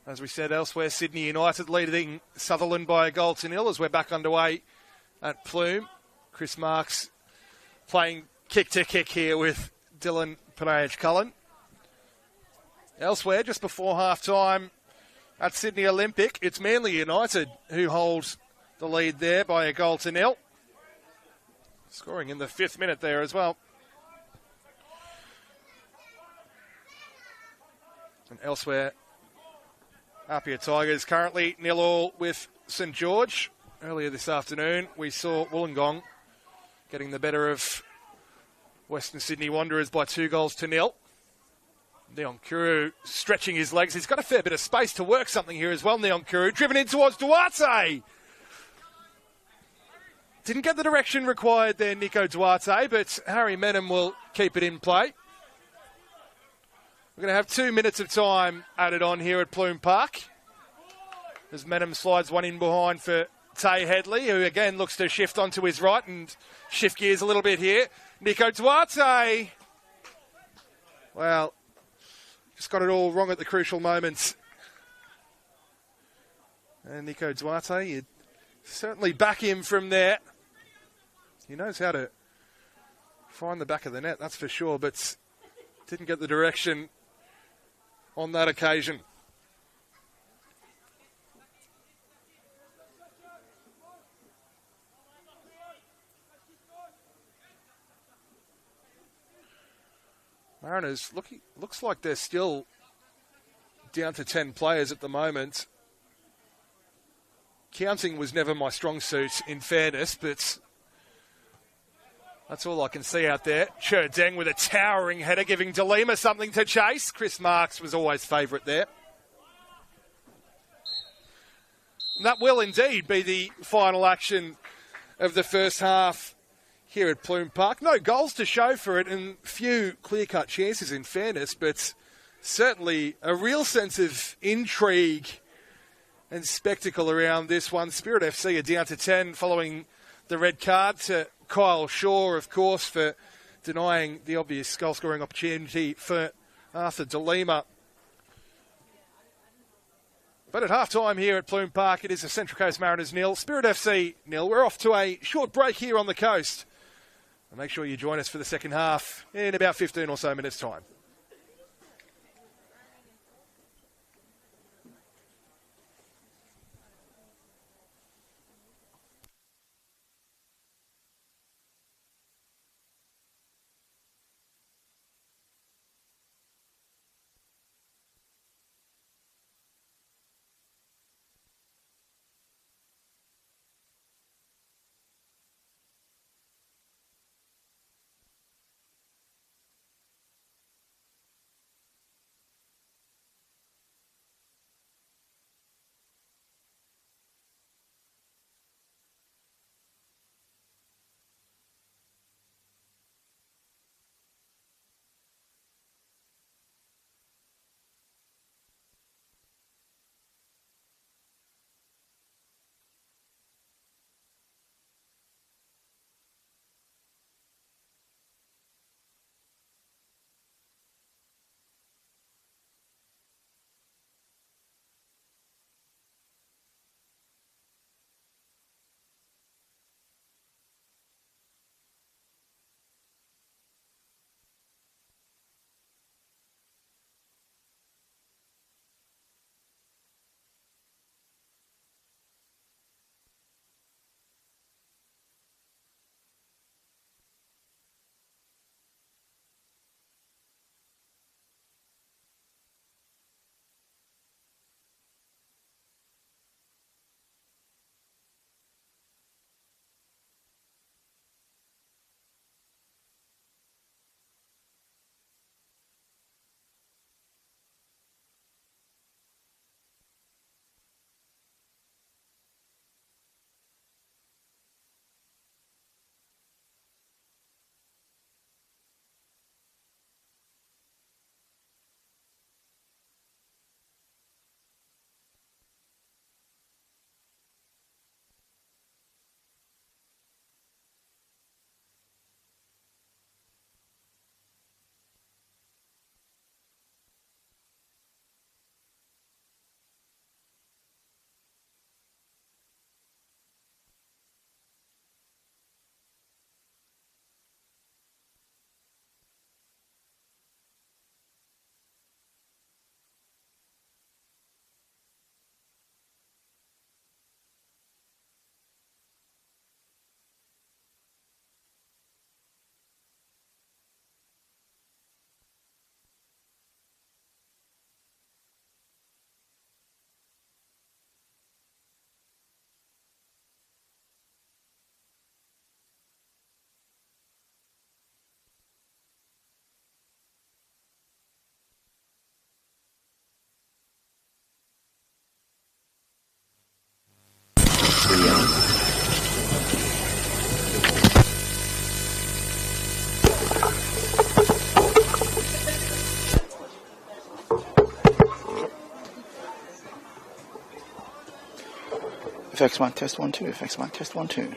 As we said elsewhere, Sydney United leading Sutherland by a goal to nil as we're back underway at Plume. Chris Marks playing kick to kick here with Dylan Panayage-Cullen. Elsewhere, just before half-time at Sydney Olympic, it's Manly United who holds the lead there by a goal to nil. Scoring in the 5th minute there as well. And elsewhere, Apia Tigers currently 0-0 with St George. Earlier this afternoon, we saw Wollongong getting the better of Western Sydney Wanderers by 2 goals to nil. Neon Kuru stretching his legs. He's got a fair bit of space to work something here as well, Neon Kuru. Driven in towards Duarte. Didn't get the direction required there, Nico Duarte, but Harry Menem will keep it in play. We're going to have 2 minutes of time added on here at Plume Park as Menem slides one in behind for Tay Headley, who again looks to shift onto his right and shift gears a little bit here. Nico Duarte. Well, just got it all wrong at the crucial moments. And Nico Duarte, you'd certainly back him from there. He knows how to find the back of the net, that's for sure, but didn't get the direction on that occasion. Mariners, looks like they're still down to 10 players at the moment. Counting was never my strong suit, in fairness, but that's all I can see out there. Cher Deng with a towering header, giving DeLima something to chase. Chris Marks was always favourite there. And that will indeed be the final action of the first half here at Plume Park. No goals to show for it and few clear-cut chances, in fairness, but certainly a real sense of intrigue and spectacle around this one. Spirit FC are down to 10 following the red card to Kyle Shaw, of course, for denying the obvious goal-scoring opportunity for Arthur DeLima. But at half-time here at Plume Park, it is a Central Coast Mariners 0, Spirit FC 0. We're off to a short break here on the coast. And make sure you join us for the second half in about 15 or so minutes' time. FX1, test 1, 2, FX1, test 1, 2.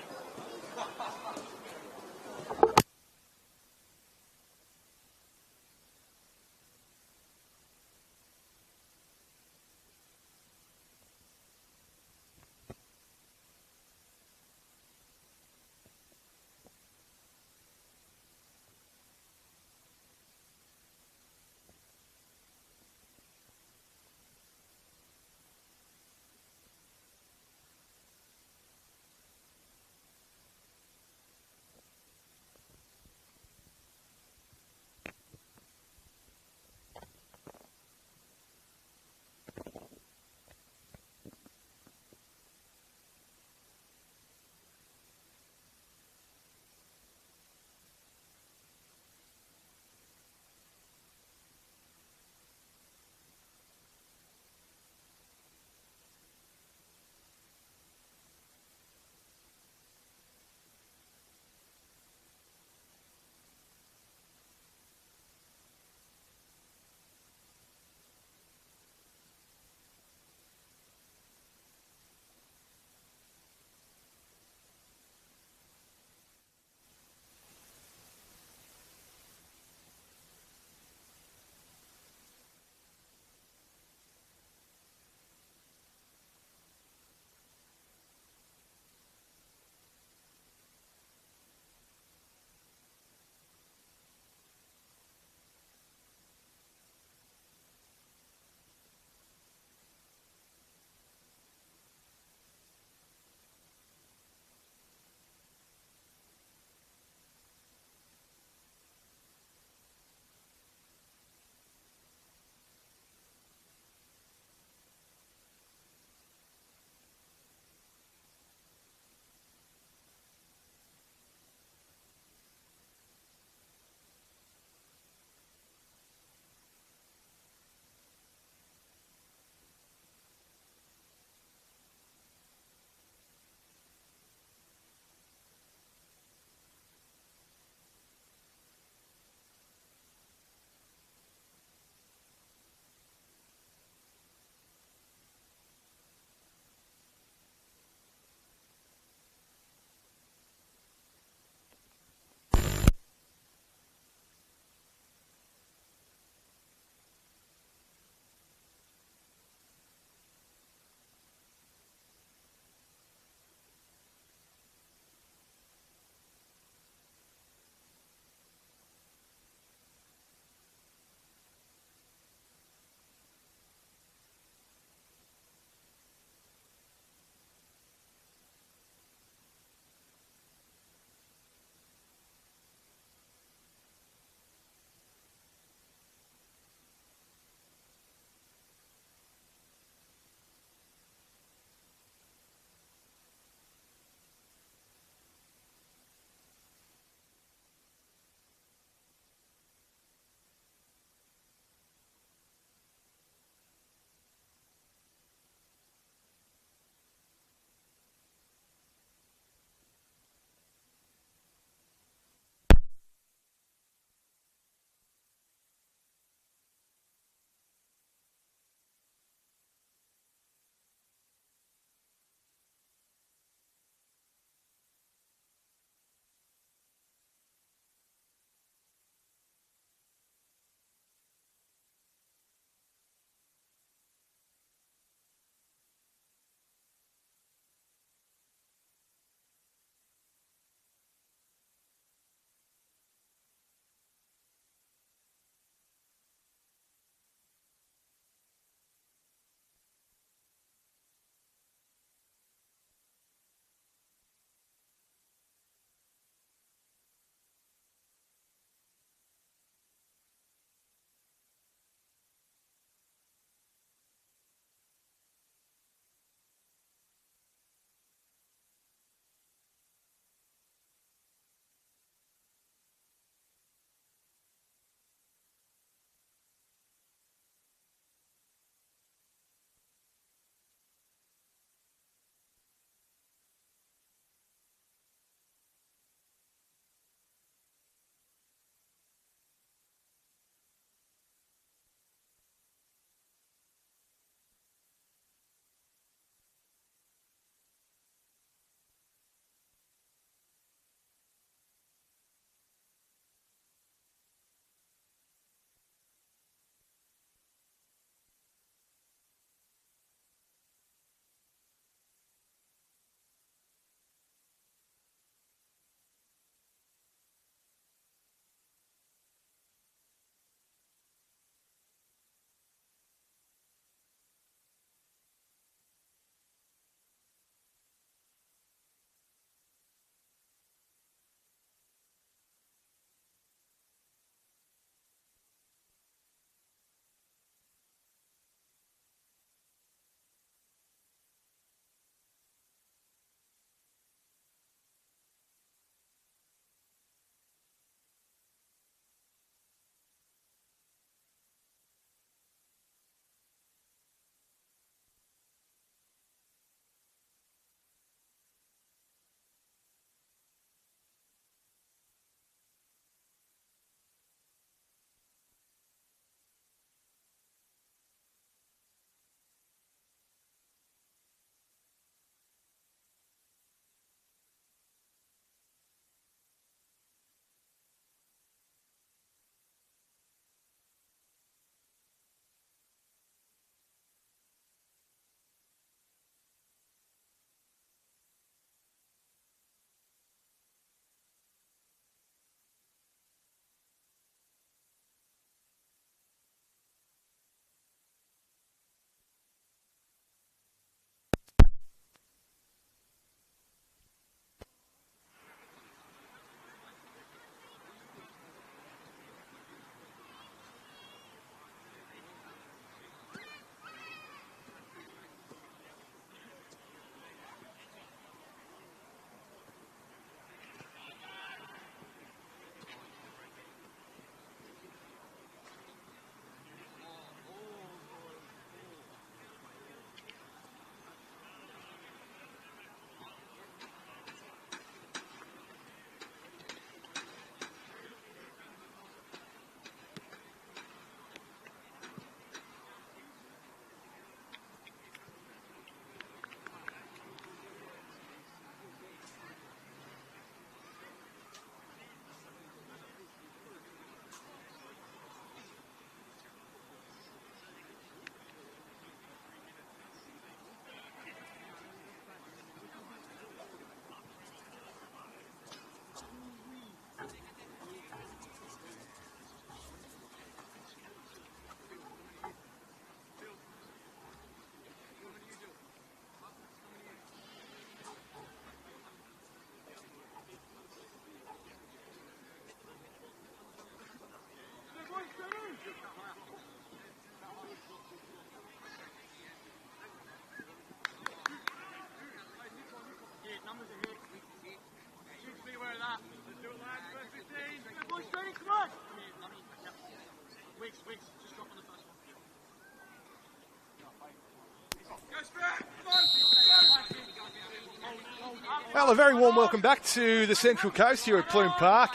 Well, a very warm welcome back to the Central Coast here at Plume Park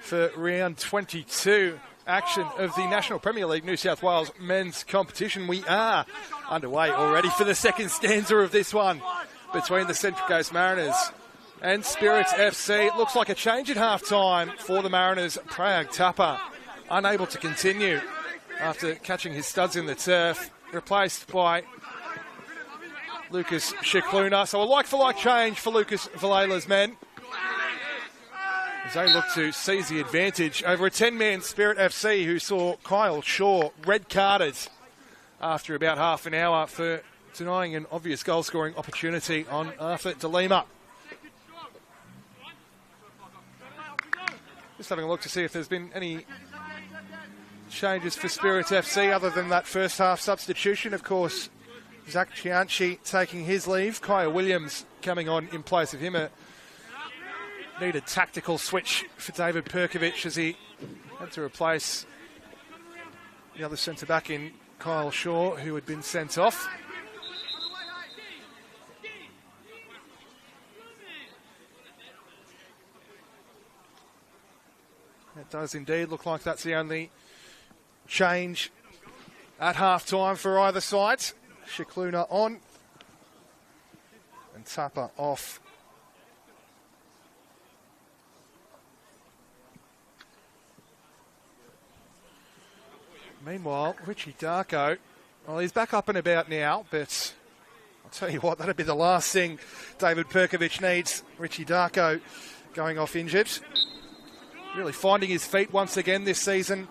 for round 22 action of the National Premier League New South Wales men's competition. We are underway already for the second stanza of this one between the Central Coast Mariners and Spirits FC. It looks like a change at half-time for the Mariners. Prayag Tapa unable to continue after catching his studs in the turf, replaced by Lucas Shikluna. So a like-for-like change for Lucas Valela's men as they look to seize the advantage over a 10-man Spirit FC who saw Kyle Shaw red-carded after about half an hour for denying an obvious goal-scoring opportunity on Arthur De Lima. Just having a look to see if there's been any changes for Spirit FC other than that first half substitution. Of course, Zach Chianchi taking his leave. Kaya Williams coming on in place of him. A needed tactical switch for David Perkovic as he had to replace the other centre-back in Kyle Shaw, who had been sent off. It does indeed look like that's the only change at half-time for either side. Shikluna on and Tapa off. Meanwhile, Richie Darko, well, he's back up and about now, but I'll tell you what, that'd be the last thing David Perkovic needs. Richie Darko going off injured. Really finding his feet once again this season.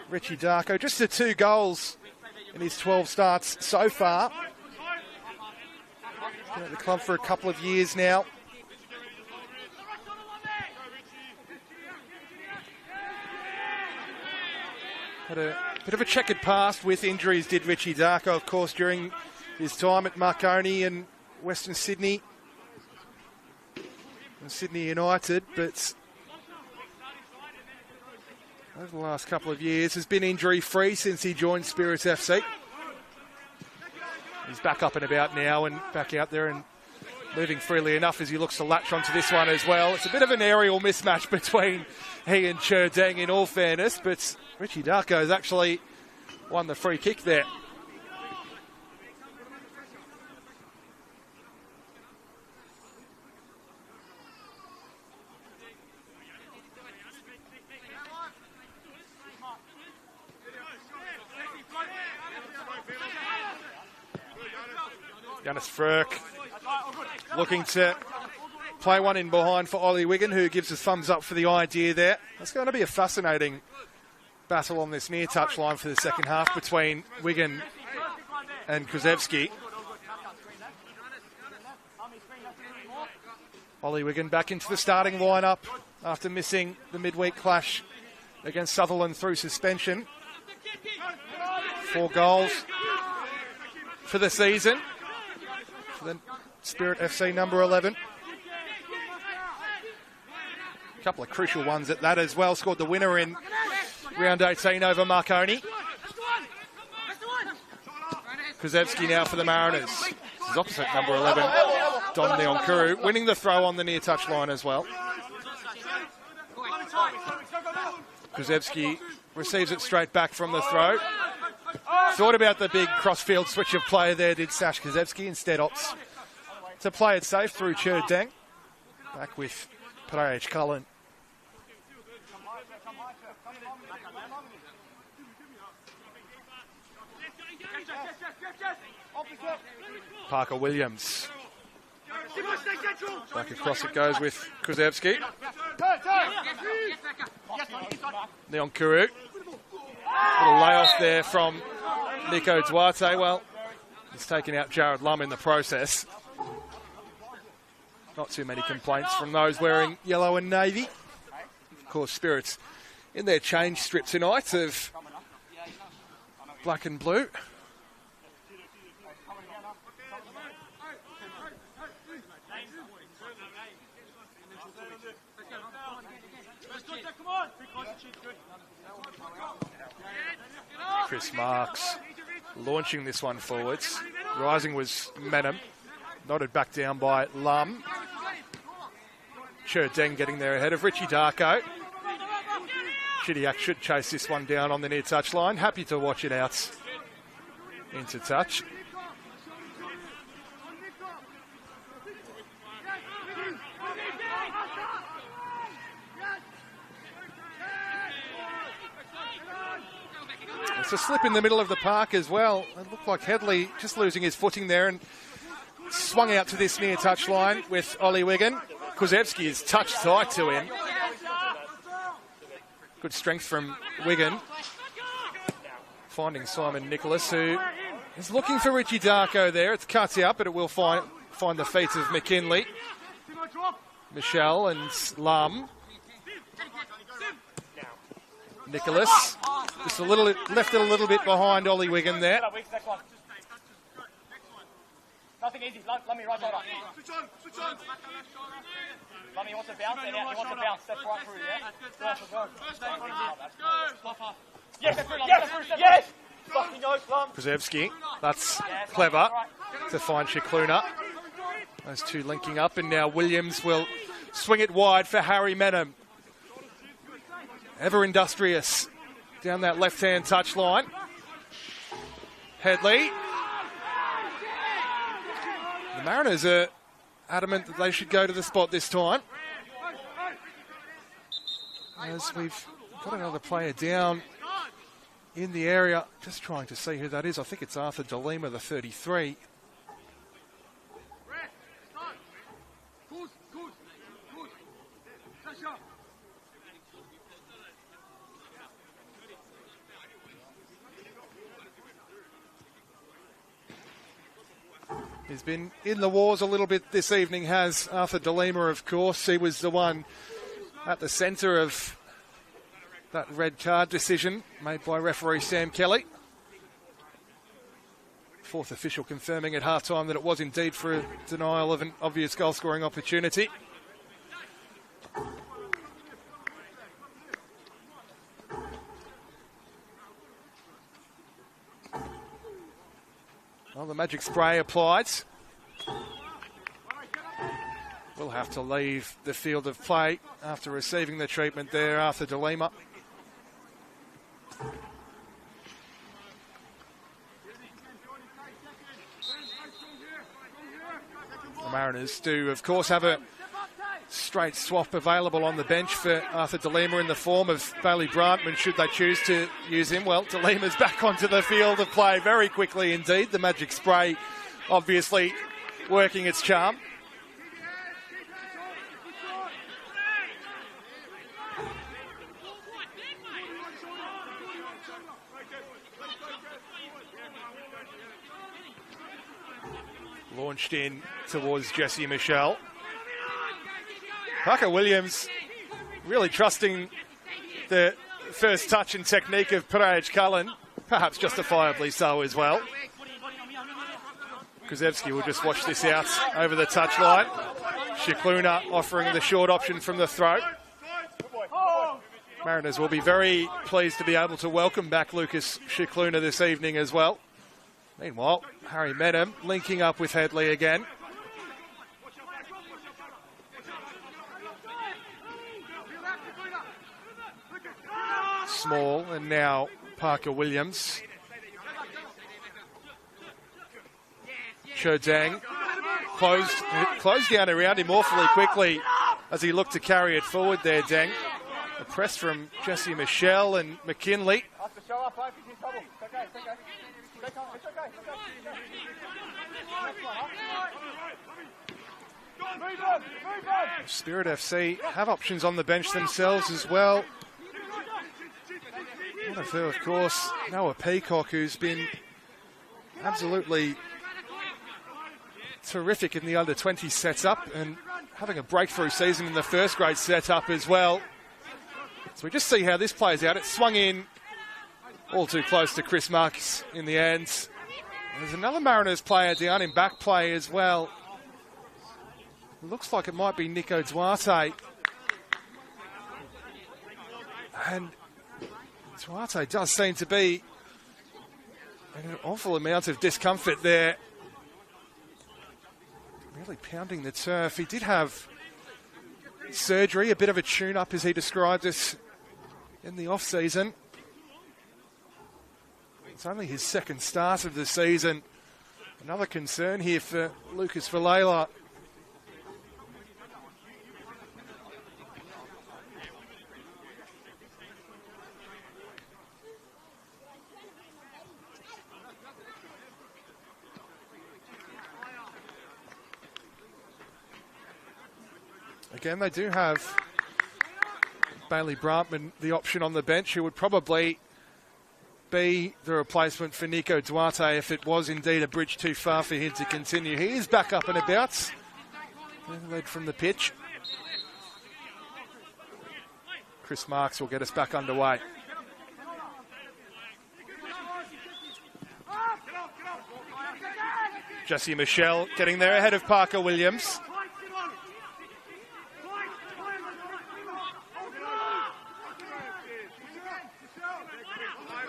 Richie Darko, just the 2 goals in his 12 starts so far. Been at the club for a couple of years now. Had a bit of a checkered past with injuries, did Richie Darko, of course, during his time at Marconi and Western Sydney and Sydney United, but over the last couple of years has been injury-free since he joined Spirits FC. He's back up and about now and back out there and moving freely enough as he looks to latch onto this one as well. It's a bit of an aerial mismatch between he and Cher Deng in all fairness, but Richie Darko has actually won the free kick there. Giannis Frerk looking to play one in behind for Ollie Wigan, who gives a thumbs up for the idea there. It's going to be a fascinating battle on this near touch line for the second half between Wigan and Krzyzewski. Ollie Wigan back into the starting lineup after missing the midweek clash against Sutherland through suspension. 4 goals for the season. The Spirit FC number 11. A couple of crucial ones at that as well. Scored the winner in round 18 over Marconi. Krzyzewski now for the Mariners. This is opposite number 11, Don Neonkuru, winning the throw on the near touch line as well. Krzyzewski receives it straight back from the throw. Thought about the big cross-field switch of play there, did Sash Krzyzewski. Instead opts to play it safe through Cher Deng. Back with Prayag Cullen. Parker Williams. Back across it goes with Krzyzewski. Neonkuru. Little layoff there from Nico Duarte. Well, he's taken out Jared Lum in the process. Not too many complaints from those wearing yellow and navy. Of course, Spirits in their change strip tonight of black and blue. Chris Marks launching this one forwards. Rising was Menham. Nodded back down by Lum. Cher Deng getting there ahead of Richie Darko. Chidiac should chase this one down on the near touch line. Happy to watch it out into touch. It's a slip in the middle of the park as well. It looked like Headley just losing his footing there and swung out to this near touch line with Ollie Wigan. Kuzewski is touched tight to him. Good strength from Wigan. Finding Simon Nicholas, who is looking for Richie Darko there. It's cut out, but it will find the feet of McKinley. Michelle and Lum. Nicholas just left it a little bit behind Ollie Wigan there. Nothing easy. Let me right shoulder. Switch on. Lummy wants to bounce, and he wants to bounce. Step right through, yeah? Go. Yes! Kuzewski, that's clever to find Shikluna. Those two linking up, and now Williams will swing it wide for Harry Menham. Ever industrious down that left-hand touchline. Headley. The Mariners are adamant that they should go to the spot this time. As we've got another player down in the area. Just trying to see who that is. I think it's Arthur DeLima, the 33. He's been in the wars a little bit this evening, has Arthur DeLima, of course. He was the one at the centre of that red card decision made by referee Sam Kelly. Fourth official confirming at half-time that it was indeed for a denial of an obvious goal-scoring opportunity. Well, the magic spray applied. Will have to leave the field of play after receiving the treatment there, Arthur DeLima. The Mariners do, of course, have a straight swap available on the bench for Arthur DeLima in the form of Bailey Brantman, should they choose to use him. Well, DeLima's back onto the field of play very quickly indeed. The magic spray obviously working its charm. Launched in towards Jesse Michelle. Parker Williams really trusting the first touch and technique of Peraj Cullen, perhaps justifiably so as well. Kuzewski will just watch this out over the touchline. Shikluna offering the short option from the throat. Mariners will be very pleased to be able to welcome back Lucas Shikluna this evening as well. Meanwhile, Harry Menham linking up with Headley again. Small, and now Parker Williams. Chodang closed down around him awfully quickly as he looked to carry it forward there, Deng. A press from Jesse Michelle and McKinley. Spirit FC have options on the bench themselves as well. One of them, of course, Noah Peacock, who's been absolutely terrific in the under-20 setup and having a breakthrough season in the first grade setup as well. So we just see how this plays out. It swung in all too close to Chris Marks in the end. There's another Mariners player down in back play as well. It looks like it might be Nico Duarte. And Duarte does seem to be in an awful amount of discomfort there. Really pounding the turf. He did have surgery, a bit of a tune-up as he described it in the off-season. It's only his second start of the season. Another concern here for Lucas Villela. Again, they do have Bailey Brantman, the option on the bench, who would probably be the replacement for Nico Duarte if it was indeed a bridge too far for him to continue. He is back up and about. Led from the pitch. Chris Marks will get us back underway. Jesse Michelle getting there ahead of Parker Williams.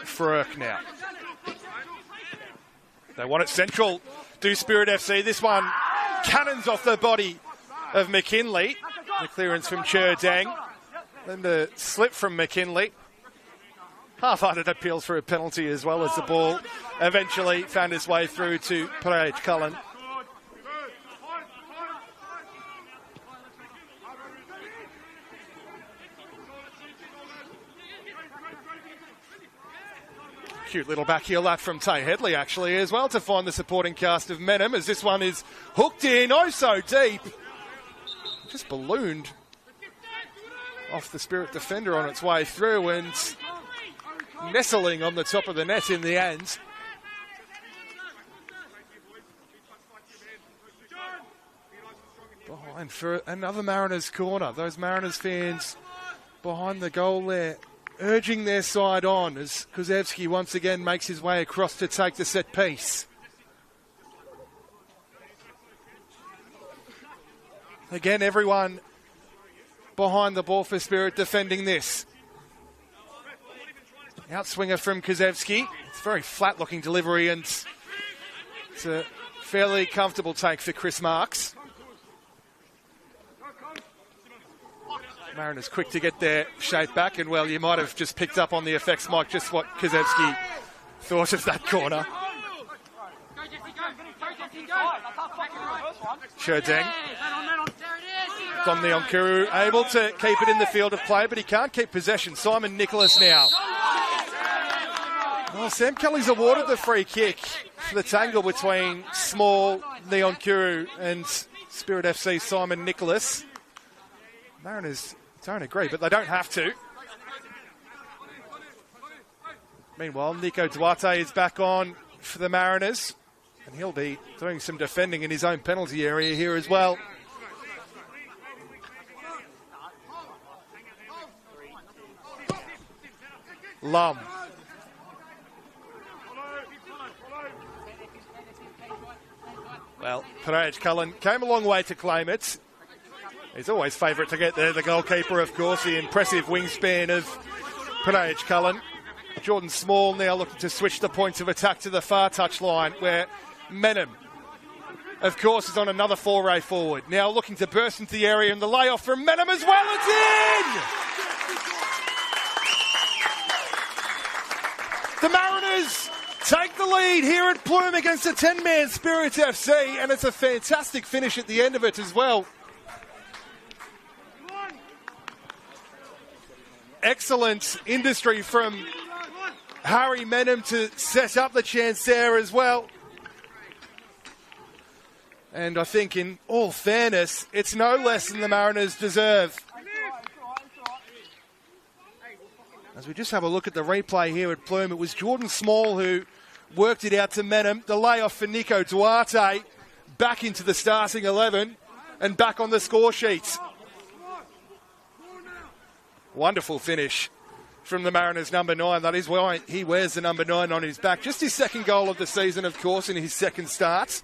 Frerk now. They want it central. Do Spirit FC. This one cannons off the body of McKinley. The clearance from Cherdang. Then the slip from McKinley. Half-hearted appeal for a penalty as well as the ball eventually found its way through to Parej Cullen. Cute little backheel that from Tay Headley actually as well to find the supporting cast of Menem as this one is hooked in oh so deep. Just ballooned off the Spirit defender on its way through and nestling on the top of the net in the end. Behind for another Mariners corner. Those Mariners fans behind the goal there, urging their side on as Kuzevsky once again makes his way across to take the set piece. Again, everyone behind the ball for Spirit defending this. Outswinger from Kuzevsky. It's a very flat-looking delivery and it's a fairly comfortable take for Chris Marks. Mariners quick to get their shape back, and well, you might have just picked up on the effects, Mike, just what Kuzevsky thought of that corner. Cherdang. Domni Onkuru able to keep it in the field of play, but he can't keep possession. Simon Nicholas now. Well, Sam Kelly's awarded the free kick for the tangle between Small, Neon Kuru and Spirit FC Simon Nicholas. Mariners don't agree, but they don't have to. Meanwhile, Nico Duarte is back on for the Mariners, and he'll be doing some defending in his own penalty area here as well. Lum. Well, Parej Cullen came a long way to claim it. He's always favourite to get there, the goalkeeper, of course, the impressive wingspan of Parej Cullen. Jordan Small now looking to switch the points of attack to the far touchline, where Menem, of course, is on another foray forward. Now looking to burst into the area, and the layoff from Menem as well. It's in! The Mariners take the lead here at Plume against a 10-man Spirit FC, and it's a fantastic finish at the end of it as well. Excellent industry from Harry Menem to set up the chance there as well. And I think in all fairness, it's no less than the Mariners deserve. As we just have a look at the replay here at Plume, it was Jordan Small who worked it out to Menem. The layoff for Nico Duarte, back into the starting 11 and back on the score sheet. Wonderful finish from the Mariners' number 9. That is why he wears the number 9 on his back. Just his second goal of the season, of course, in his second start.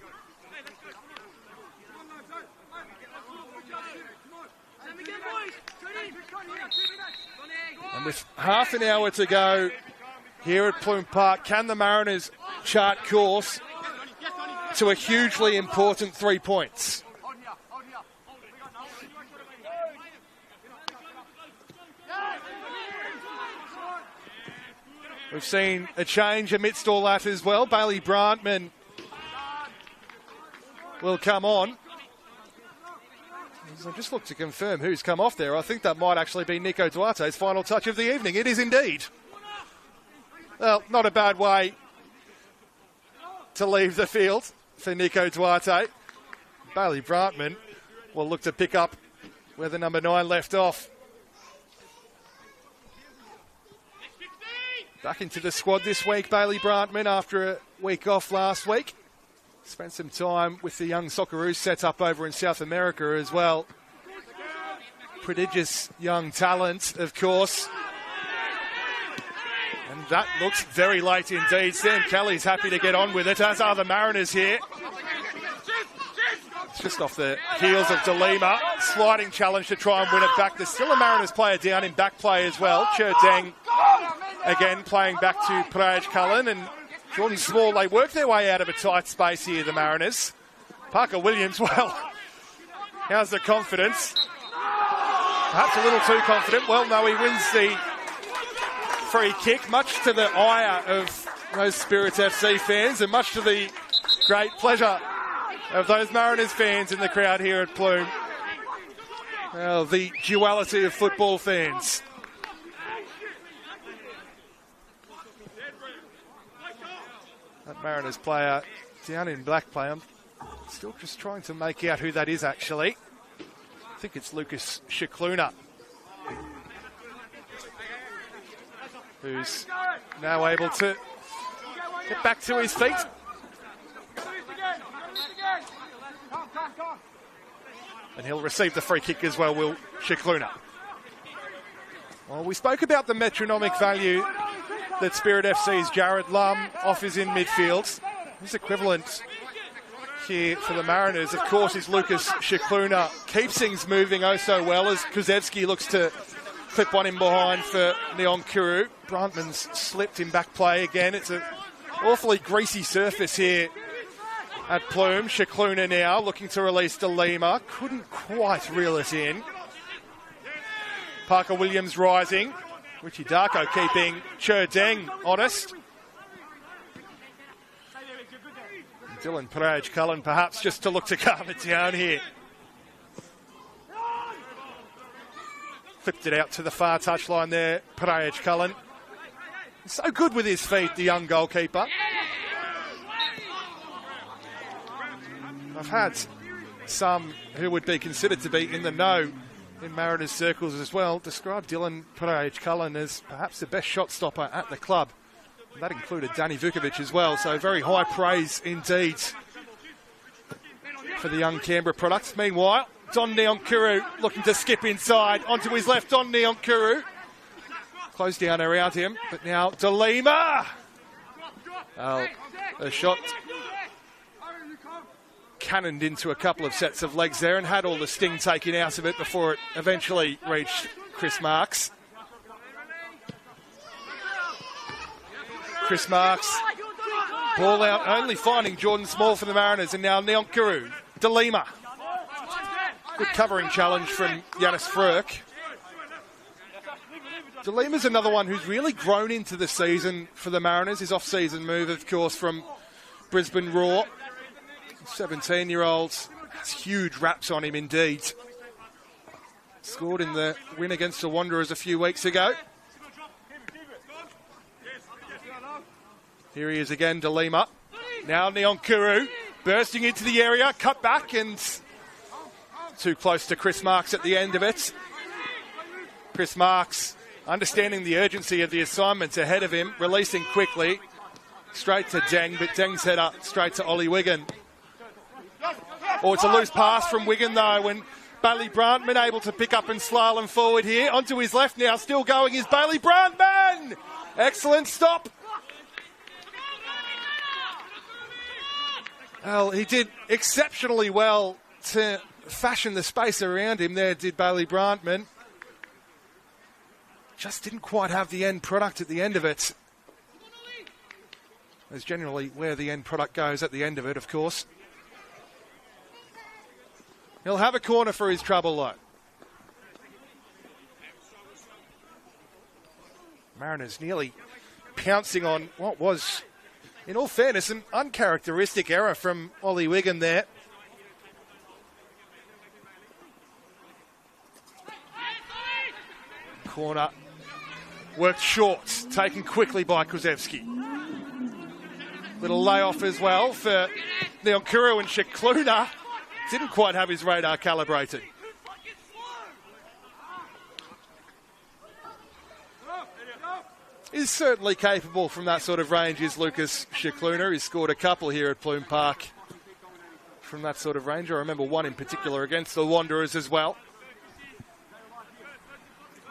With half an hour to go here at Plume Park, can the Mariners chart course to a hugely important 3 points? We've seen a change amidst all that as well. Bailey Brandtman will come on. I'll just look to confirm who's come off there. I think that might actually be Nico Duarte's final touch of the evening. It is indeed. Well, not a bad way to leave the field for Nico Duarte. Bailey Brandtman will look to pick up where the number 9 left off. Back into the squad this week, Bailey Brandtman, after a week off last week. Spent some time with the young Socceroos set up over in South America as well. Prodigious young talent, of course. And that looks very late indeed. Sam Kelly's happy to get on with it, as are the Mariners here. It's just off the heels of De Lima. Sliding challenge to try and win it back. There's still a Mariners player down in back play as well. Cher Deng again playing back to Praj Cullen and Jordan Small. They work their way out of a tight space here, the Mariners. Parker Williams, well, how's the confidence? Perhaps a little too confident. Well, no, he wins the free kick, much to the ire of those Spirits FC fans and much to the great pleasure of those Mariners fans in the crowd here at Plume. Well, the duality of football fans. That Mariners player down in black play. I'm still just trying to make out who that is, actually. I think it's Lucas Shikluna, who's now able to get back to his feet. And he'll receive the free kick as well, will Shikluna. Well, we spoke about the metronomic value that Spirit FC's Jared Lum offers in midfield. His equivalent here for the Mariners, of course, is Lucas Shikluna. Keeps things moving oh so well as Kuzevsky looks to clip one in behind for Neon Kuru. Brandtman's slipped in back play again. It's an awfully greasy surface here at Plume. Shikluna now looking to release De Lima. Couldn't quite reel it in. Parker Williams rising. Richie Darko keeping Cher Deng honest. Dylan Praj Cullen perhaps just to look to calm it down here. Flipped it out to the far touchline there, Praj Cullen. So good with his feet, the young goalkeeper. I've had some who would be considered to be in the know in Mariners circles as well describe Dylan Praj Cullen as perhaps the best shot stopper at the club. And that included Danny Vukovic as well, so very high praise indeed for the young Canberra product. Meanwhile, Don Neon Kuru looking to skip inside onto his left. Don Neon Kuru closed down around him, but now De Lima. Oh, a shot cannoned into a couple of sets of legs there and had all the sting taken out of it before it eventually reached Chris Marks. Chris Marks, ball out, only finding Jordan Small for the Mariners, and now Neon Kuru. De Lima. Good covering challenge from Yanis Frerk. De Lima's another one who's really grown into the season for the Mariners. His off-season move, of course, from Brisbane Roar. 17-year-old has huge raps on him indeed. Scored in the win against the Wanderers a few weeks ago. Here he is again, De Lima. Now Neon Kuru bursting into the area, cut back and too close to Chris Marks at the end of it. Chris Marks, understanding the urgency of the assignments ahead of him, releasing quickly, straight to Deng, but Deng's head up straight to Ollie Wiggin. Oh, it's a loose pass from Wiggin though, and Bailey Brandtman able to pick up and slalom forward here. Onto his left now, still going is Bailey Brandtman! Excellent stop. Well, he did exceptionally well to fashion the space around him there, did Bailey Brandtman. just didn't quite have the end product at the end of it. That's generally where the end product goes at the end of it, of course. He'll have a corner for his trouble, though. Mariners nearly pouncing on what was, in all fairness, an uncharacteristic error from Ollie Wiggin there. Corner worked short, taken quickly by Kuszewski. Little layoff as well for Neonkuru, and Shikluna didn't quite have his radar calibrated. Is certainly capable from that sort of range is Lucas Shikluna. He's scored a couple here at Plume Park from that sort of range. I remember one in particular against the Wanderers as well.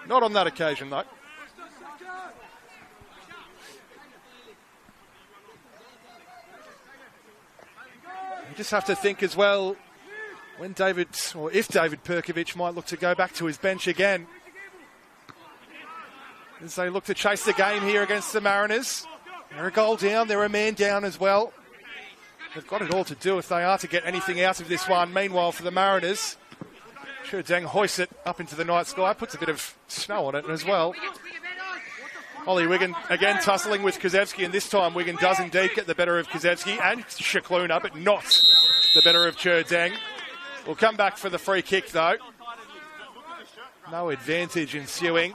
Not on that occasion, though. You just have to think as well when David, or if David Perkovic might look to go back to his bench again, as they look to chase the game here against the Mariners. They're a goal down, they're a man down as well. They've got it all to do if they are to get anything out of this one. Meanwhile, for the Mariners, Deng hoists it up into the night sky, puts a bit of snow on it as well. Ollie Wiggin again tussling with Kuszewski, and this time Wiggin does indeed get the better of Kuszewski and Shikluna, but not the better of Deng. We'll come back for the free kick though. No advantage ensuing.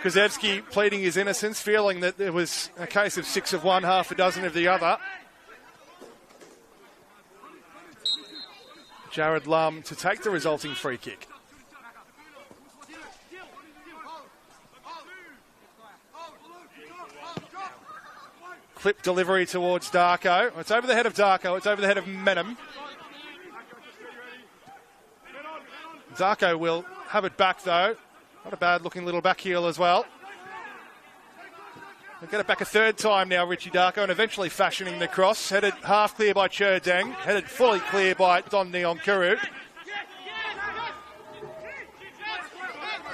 Kuszewski pleading his innocence, feeling that there was a case of 6 of one, half a dozen of the other. Jared Lum to take the resulting free kick. Clip delivery towards Darko. It's over the head of Darko. It's over the head of Menem. Darko will have it back though. Not a bad looking little back heel as well. They'll get it back a third time now, Richie Darko, and eventually fashioning the cross. Headed half clear by Deng. Headed fully clear by Don Neonkuru.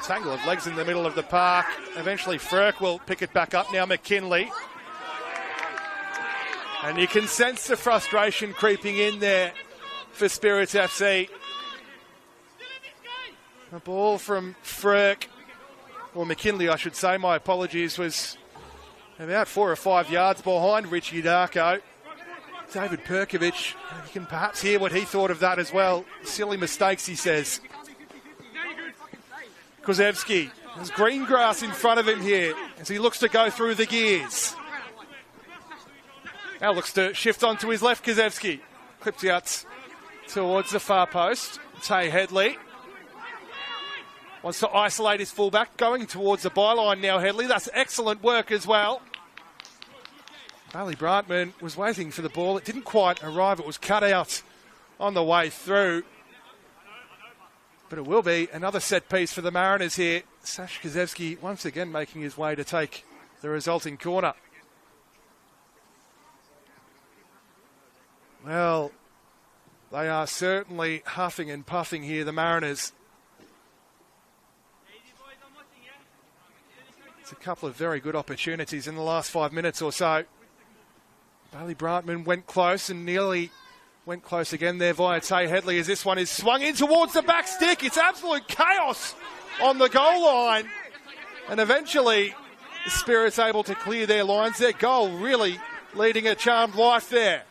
Tangle of legs in the middle of the park. Eventually Frerk will pick it back up. Now McKinley. And you can sense the frustration creeping in there for Spirits FC. A ball from Frerk, or McKinley I should say, my apologies, was about 4 or 5 yards behind Richie Darko. David Perkovic, you can perhaps hear what he thought of that as well. Silly mistakes, he says. Kuszewski, there's green grass in front of him here as he looks to go through the gears. Now looks to shift onto his left, Kuszewski. Clips out towards the far post. Tay Headley wants to isolate his fullback, going towards the byline now, Headley. That's excellent work as well. Bailey Brantman was waiting for the ball. It didn't quite arrive. It was cut out on the way through. But it will be another set piece for the Mariners here. Sash Kuszewski once again making his way to take the resulting corner. Well, they are certainly huffing and puffing here, the Mariners. It's a couple of very good opportunities in the last 5 minutes or so. Bailey Brantman went close and nearly went close again there via Tay Headley as this one is swung in towards the back stick. It's absolute chaos on the goal line. And eventually the Spirits able to clear their lines. Their goal really leading a charmed life there.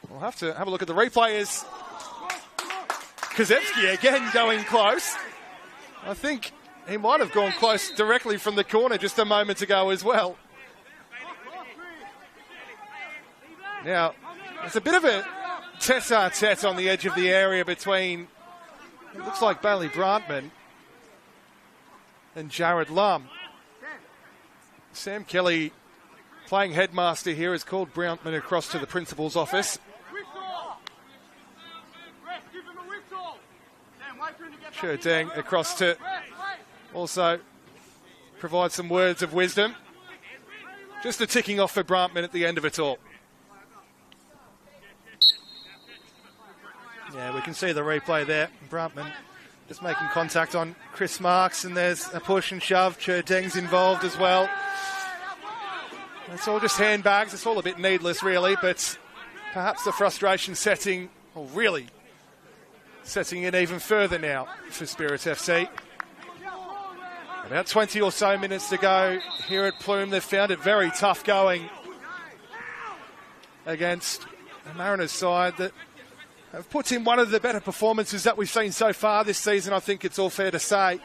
We'll have to have a look at the replay as Kuszewski again going close. I think he might have gone close directly from the corner just a moment ago as well. Now, there's a bit of a tete-a-tete on the edge of the area between, it looks like Bailey Brantman and Jared Lum. Sam Kelly, playing headmaster here, has called Brantman across to the principal's office. Deng across to also provide some words of wisdom. Just a ticking off for Brantman at the end of it all. Yeah, we can see the replay there. Brantman just making contact on Chris Marks, and there's a push and shove. Cher Deng's involved as well. It's all just handbags. It's all a bit needless, really, but perhaps the frustration setting, or really setting in even further now for Spirit FC. About 20 or so minutes to go here at Plume. They've found it very tough going against the Mariners side that have put in one of the better performances that we've seen so far this season, I think it's all fair to say.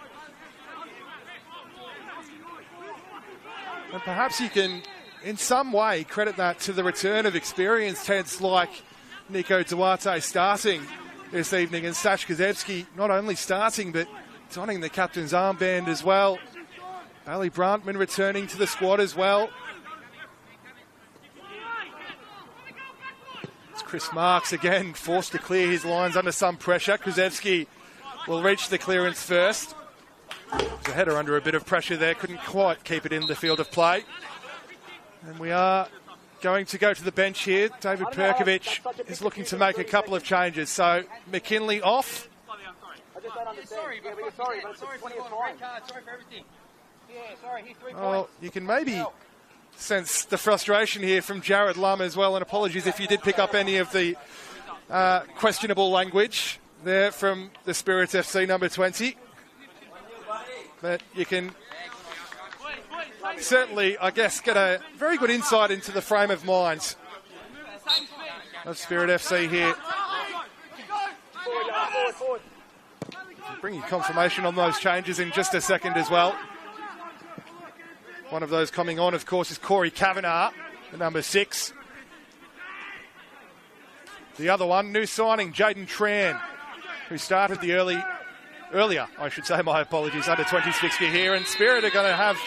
And perhaps you can, in some way, credit that to the return of experienced heads like Nico Duarte starting this evening, and Sash Kazevsky not only starting but donning the captain's armband as well. Bailey Brantman returning to the squad as well. It's Chris Marks again, forced to clear his lines under some pressure. Kazevsky will reach the clearance first. The header under a bit of pressure there, couldn't quite keep it in the field of play. And we are going to go to the bench here. David Perkovic is looking to make a couple of changes. So McKinley off. Sorry, but it's 20 for everything. Yeah, sorry, he's 3 points. Well, you can maybe sense the frustration here from Jared Lum as well, and apologies if you did pick up any of the questionable language there from the Spirit FC number 20. But you can certainly, I guess, get a very good insight into the frame of mind of Spirit FC here. I'll bring you confirmation on those changes in just a second as well. One of those coming on, of course, is Corey Kavanagh, the number 6. The other one, new signing, Jaden Tran, who started the earlier, I should say, my apologies, under 20s fixture here. And Spirit are going to have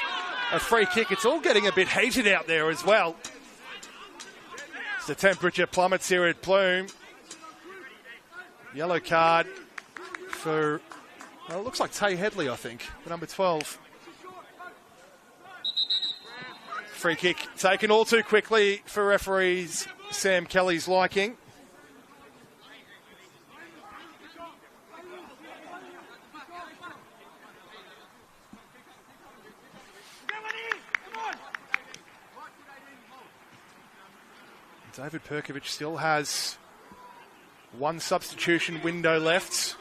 a free kick. It's all getting a bit heated out there as well. As the temperature plummets here at Plume. Yellow card for, well, it looks like Tay Headley, I think, the number 12. Free kick taken all too quickly for referees Sam Kelly's liking. David Perkovic still has one substitution window left.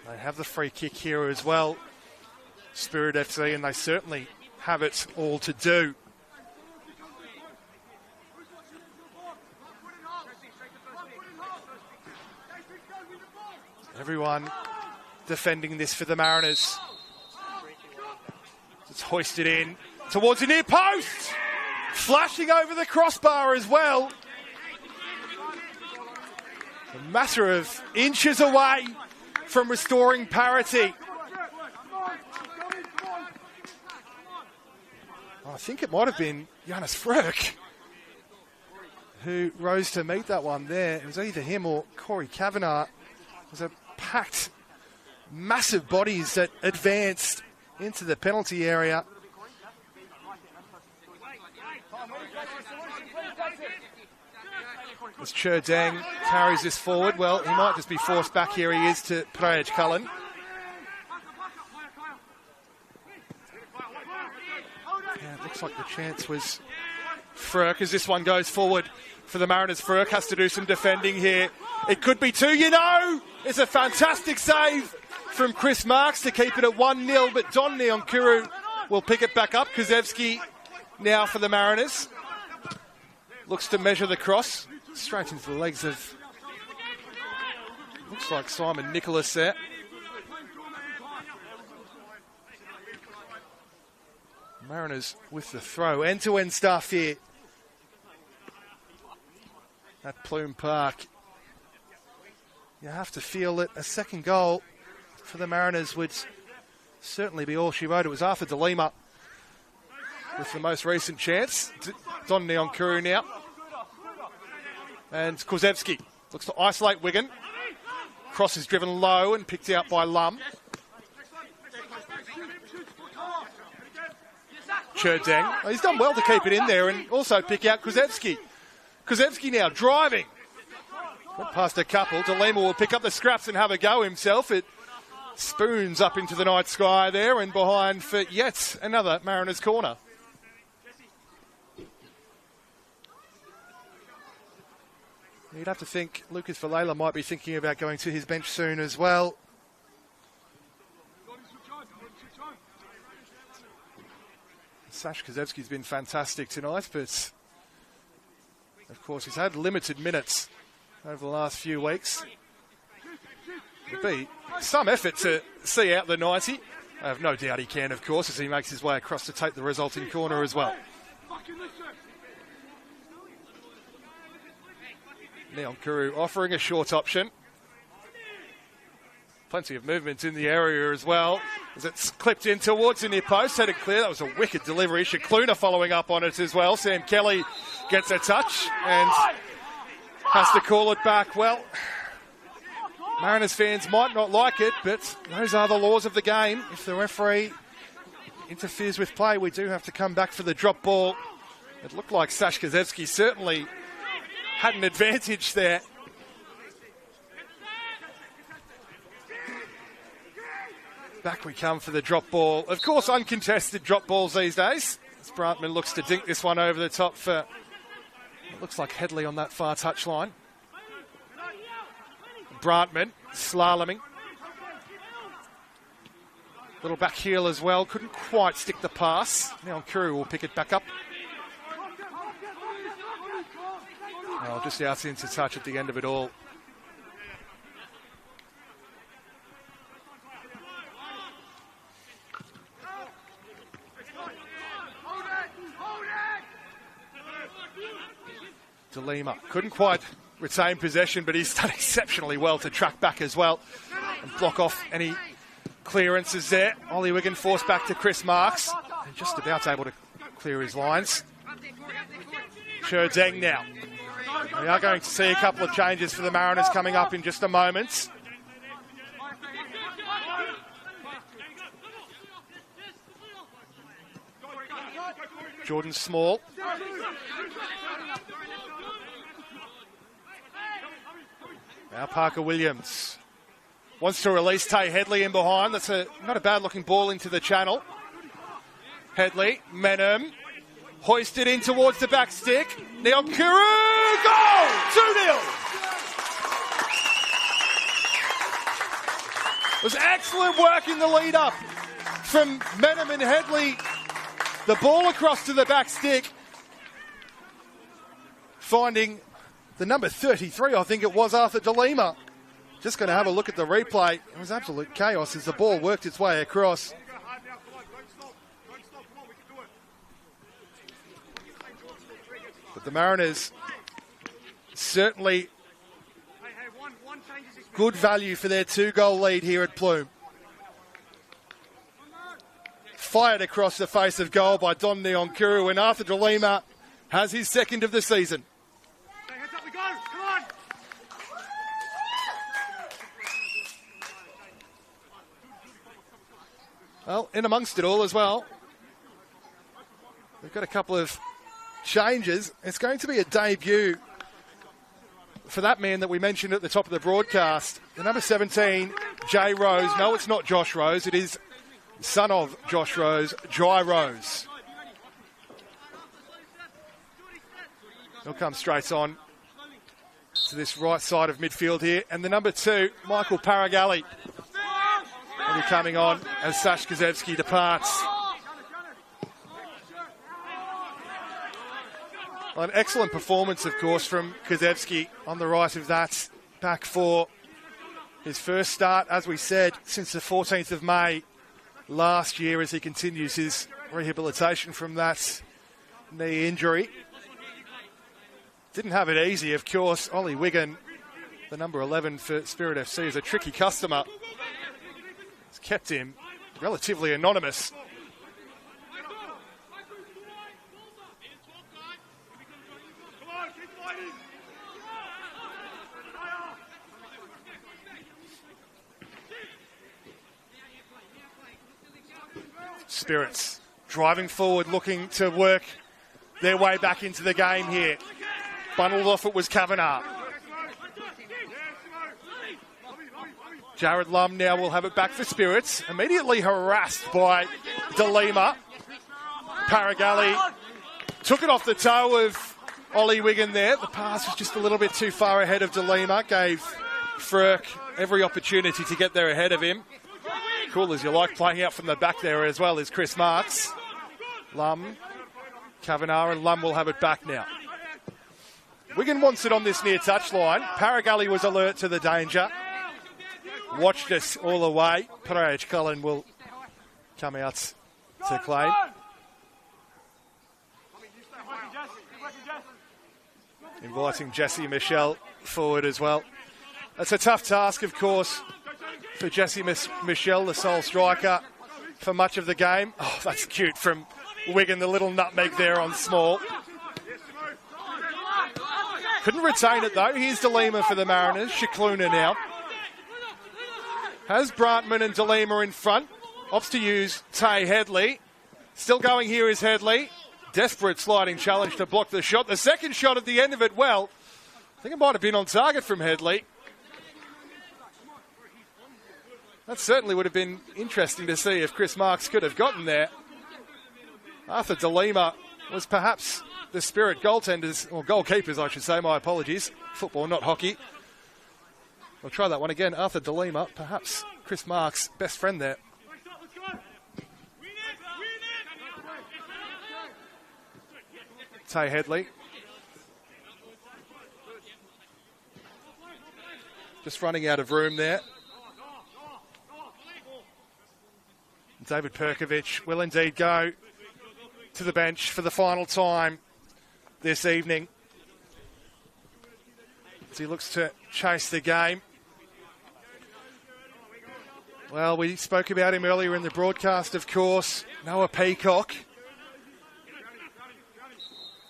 They have the free kick here as well, Spirit FC, and they certainly have it all to do. Everyone defending this for the Mariners. It's hoisted in towards the near post. Flashing over the crossbar as well. A matter of inches away from restoring parity. I think it might have been Jonas Frerk who rose to meet that one there. It was either him or Corey Kavanagh. It was a packed, massive bodies that advanced into the penalty area. As Cher Deng carries this forward, well, he might just be forced back. Here he is to Praj Cullen. Yeah, it looks like the chance was Frerk as this one goes forward for the Mariners. Frerk has to do some defending here. It could be 2, you know. It's a fantastic save from Chris Marks to keep it at 1-0, but Don Neonkuru will pick it back up. Kazevsky now for the Mariners. Looks to measure the cross. Straight into the legs of, looks like Simon Nicholas there. Mariners with the throw. End-to-end stuff here at Plume Park. You have to feel that a second goal for the Mariners would certainly be all she wrote. It was Arthur De Lima with the most recent chance. Don Neonkuru now. And Kozewski looks to isolate Wigan. Cross is driven low and picked out by Lum. Cher Deng. He's done well to keep it in there and also pick out Kozewski. Kozewski now driving. Got past a couple. DeLima will pick up the scraps and have a go himself. It spoons up into the night sky there and behind for yet another Mariners corner. You'd have to think Lucas Vallela might be thinking about going to his bench soon as well. Sash Kozewski's been fantastic tonight, but of course he's had limited minutes over the last few weeks. It'll be some effort to see out the 90. I have no doubt he can, of course, as he makes his way across to take the resulting corner as well. Neon Kuru offering a short option. Plenty of movement in the area as well, as it's clipped in towards the near post, headed clear. That was a wicked delivery. Shakluna following up on it as well. Sam Kelly gets a touch and has to call it back. Well, Mariners fans might not like it, but those are the laws of the game. If the referee interferes with play, we do have to come back for the drop ball. It looked like Sash Kozewski certainly had an advantage there. Back we come for the drop ball. Of course, uncontested drop balls these days. As Brantman looks to dink this one over the top for, it looks like Headley on that far touchline. Brantman slaloming. Little back heel as well. Couldn't quite stick the pass. Now Kuru will pick it back up. Oh, just out into touch at the end of it all. DeLima couldn't quite retain possession, but he's done exceptionally well to track back as well and block off any clearances there. Ollie Wiggin forced back to Chris Marks and just about able to clear his lines. Sherdeng now. We are going to see a couple of changes for the Mariners coming up in just a moment. Jordan Small. Now Parker Williams wants to release Tay Headley in behind. That's not a bad looking ball into the channel. Headley, Menham, hoisted in towards the back stick. Neon Kuru, goal! 2-0. It was excellent work in the lead up from Menham and Headley. The ball across to the back stick, finding the number 33, I think it was, Arthur DeLima. Just going to have a look at the replay. It was absolute chaos as the ball worked its way across. But the Mariners certainly good value for their 2-goal lead here at Plume. Fired across the face of goal by Don Neon Kuru, and Arthur DeLima has his second of the season. Well, in amongst it all as well, we've got a couple of changes. It's going to be a debut for that man that we mentioned at the top of the broadcast. The number 17, Jay Rose. No, it's not Josh Rose. It is son of Josh Rose, Jai Rose. He'll come straight on to this right side of midfield here. And the number 2, Michael Paragalli, will be coming on as Sash Kozewski departs. An excellent performance, of course, from Kozewski on the right of that back four. His first start, as we said, since the 14th of May last year, as he continues his rehabilitation from that knee injury. Didn't have it easy, of course. Ollie Wiggin, the number 11 for Spirit FC, is a tricky customer. It's kept him relatively anonymous. Spirits driving forward, looking to work their way back into the game here. Bundled off, it was Kavanagh. Jared Lum now will have it back for Spirits. Immediately harassed by DeLima. Paragalli took it off the toe of Ollie Wigan there. The pass was just a little bit too far ahead of DeLima. Gave Frerk every opportunity to get there ahead of him. Cool as you like, playing out from the back there as well is Chris Marks. Lum, Kavanagh, and Lum will have it back now. Wigan wants it on this near touchline. Paragalli was alert to the danger. Watched us all the way. Parej Cullen will come out to claim. Inviting Jesse Michelle forward as well. It's a tough task, of course, for Jesse Michelle, the sole striker, for much of the game. Oh, that's cute from Wigan, the little nutmeg there on Small. Couldn't retain it, though. Here's DeLima for the Mariners. Shikluna now. Has Brantman and DeLima in front. Opts to use Tay Headley. Still going here is Headley. Desperate sliding challenge to block the shot. The second shot at the end of it, well, I think it might have been on target from Headley. That certainly would have been interesting to see if Chris Marks could have gotten there. Arthur DeLima was perhaps the Spirit goaltenders, or goalkeepers, I should say, my apologies. Football, not hockey. We'll try that one again. Arthur DeLima, perhaps Chris Marks' best friend there. Tay Headley. Just running out of room there. David Perkovic will indeed go to the bench for the final time this evening as he looks to chase the game. Well, we spoke about him earlier in the broadcast, of course. Noah Peacock.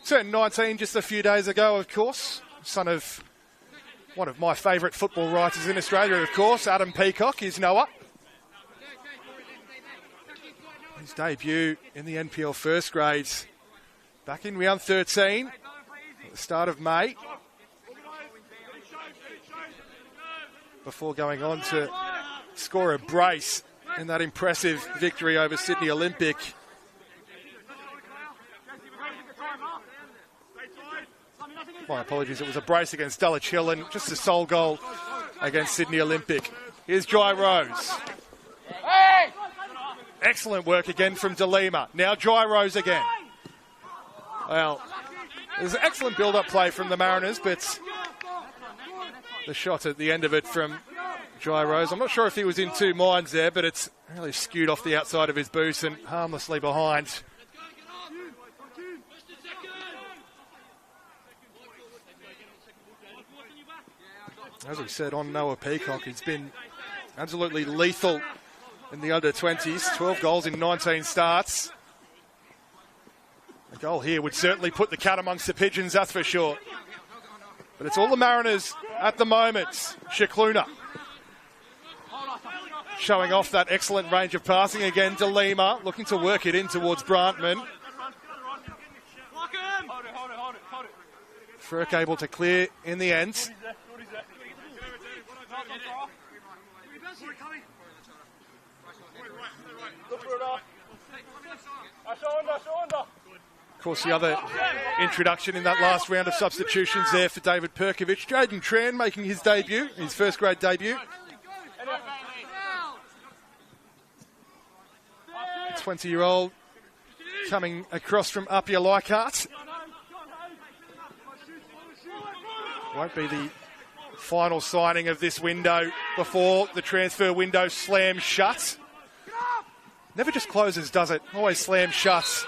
Turned 19 just a few days ago, of course. Son of one of my favourite football writers in Australia, of course. Adam Peacock is Noah. His debut in the NPL first grades back in round 13 at the start of May, before going on to score a brace in that impressive victory over Sydney Olympic. My apologies, it was a brace against Dulwich Hill and just a sole goal against Sydney Olympic. Here's Jai Rose. Excellent work again from DeLima. Now Jai Rose again. Well, there's excellent build-up play from the Mariners, but the shot at the end of it from Jai Rose, I'm not sure if he was in two minds there, but it's really skewed off the outside of his boot and harmlessly behind. As we said, on Noah Peacock, he's been absolutely lethal in the under-20s. 12 goals in 19 starts. A goal here would certainly put the cat amongst the pigeons, that's for sure. But it's all the Mariners at the moment. Shikluna showing off that excellent range of passing again. DeLima looking to work it in towards Brantman. Frerk able to clear in the end. Of course, the other introduction in that last round of substitutions there for David Perkovic. Jaden Tran making his debut, his first grade debut. 20-year-old coming across from Apia Leichhardt. Won't be the final signing of this window before the transfer window slams shut. Never just closes, does it? Always slams shut.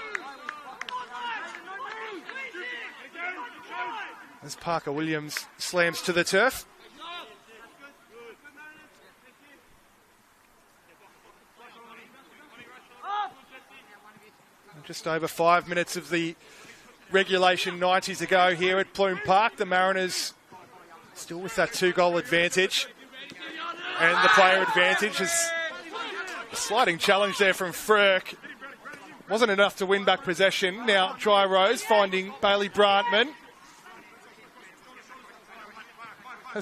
As Parker Williams slams to the turf. Just over 5 minutes of the regulation 90 to go here at Plume Park. The Mariners still with that 2-goal advantage. And the player advantage is a sliding challenge there from Frerk. Wasn't enough to win back possession. Now Jai Rose finding Bailey Brantman.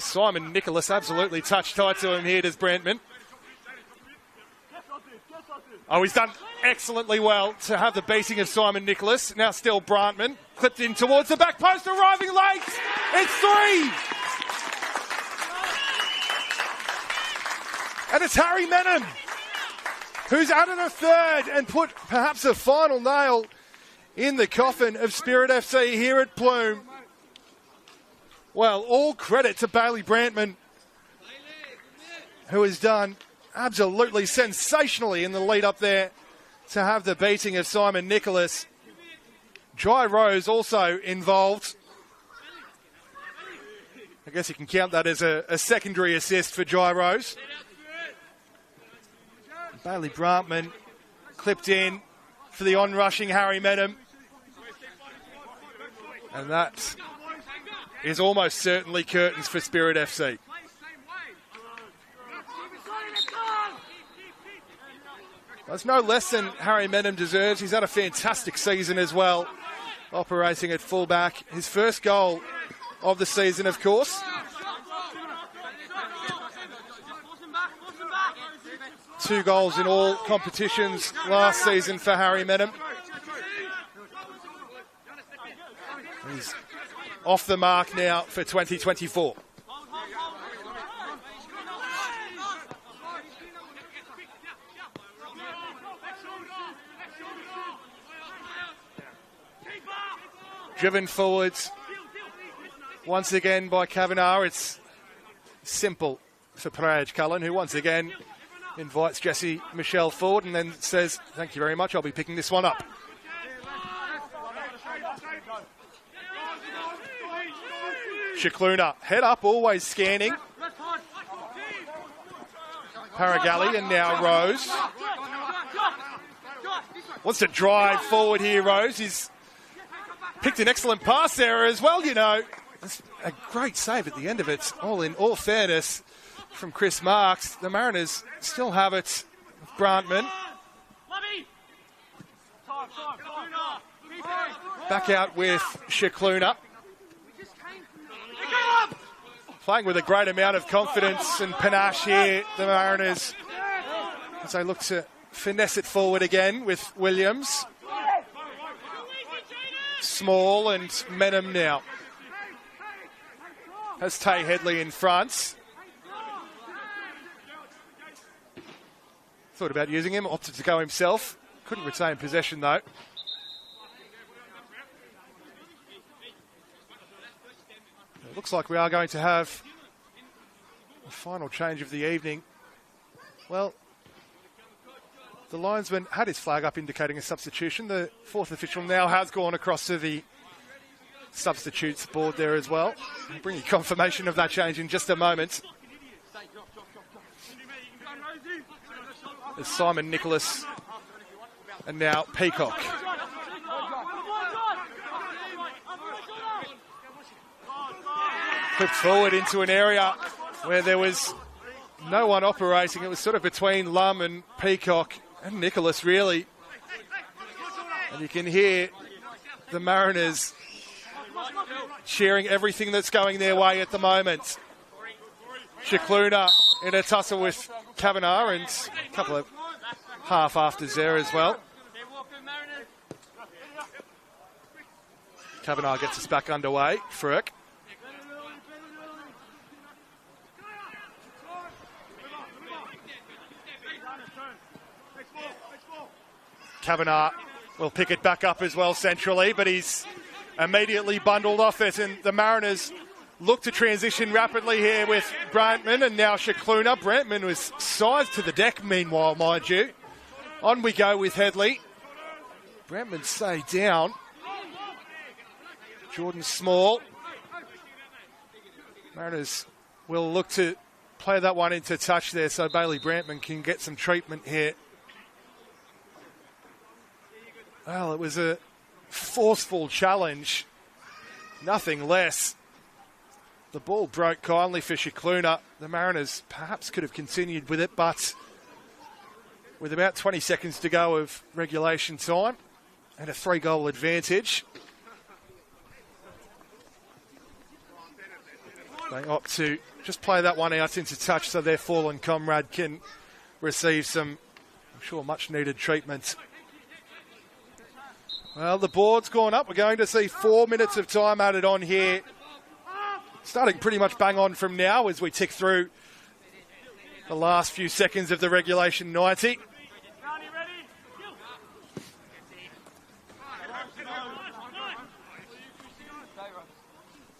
Simon Nicholas absolutely touched tight to him here, does Brantman. Oh, he's done excellently well to have the beating of Simon Nicholas. Now still Brantman, clipped in towards the back post, arriving late. It's 3. And it's Harry Menham, who's added a third and put perhaps a final nail in the coffin of Spirit FC here at Plume. Well, all credit to Bailey Brantman, who has done absolutely sensationally in the lead up there to have the beating of Simon Nicholas. Jai Rose also involved. I guess you can count that as a secondary assist for Jai Rose. Bailey Brantman clipped in for the on-rushing Harry Menham. And that is almost certainly curtains for Spirit FC. That's no less than Harry Menham deserves. He's had a fantastic season as well, operating at fullback. His first goal of the season, of course. 2 goals in all competitions last season for Harry Menham. He's off the mark now for 2024. Driven forwards once again by Kavanagh. It's simple for Praj Cullen, who once again invites Jesse Michelle forward and then says, thank you very much, I'll be picking this one up. Shikluna, head up, always scanning. Paragalli and now Rose. Wants to drive forward here, Rose. He's picked an excellent pass there as well, you know. It's a great save at the end of it. In all fairness from Chris Marks, the Mariners still have it. Brantman. Back out with Shikluna. Playing with a great amount of confidence and panache here, the Mariners, as they look to finesse it forward again with Williams. Small and Menham now. Has Tay Headley in front. Thought about using him, opted to go himself. Couldn't retain possession though. It looks like we are going to have a final change of the evening. Well, the linesman had his flag up indicating a substitution. The 4th official now has gone across to the substitutes board there as well. I'll bring you confirmation of that change in just a moment. There's Simon Nicholas and now Peacock. Clipped forward into an area where there was no one operating. It was sort of between Lum and Peacock and Nicholas, really. And you can hear the Mariners cheering everything that's going their way at the moment. Shikluna in a tussle with Kavanagh and a couple of half-afters there as well. Kavanagh gets us back underway. Frerk. Kavanagh will pick it back up as well centrally, but he's immediately bundled off it, and the Mariners look to transition rapidly here with Brantman and now Shikluna. Brantman was sized to the deck meanwhile, mind you. On we go with Headley. Brantman stay down. Jordan Small. Mariners will look to play that one into touch there so Bailey Brantman can get some treatment here. Well, it was a forceful challenge, nothing less. The ball broke kindly for Shikluna. The Mariners perhaps could have continued with it, but with about 20 seconds to go of regulation time and a 3-goal advantage, They opt to just play that one out into touch so their fallen comrade can receive some, I'm sure, much-needed treatment. Well, the board's gone up. We're going to see 4 minutes of time added on here. Starting pretty much bang on from now as we tick through the last few seconds of the regulation 90.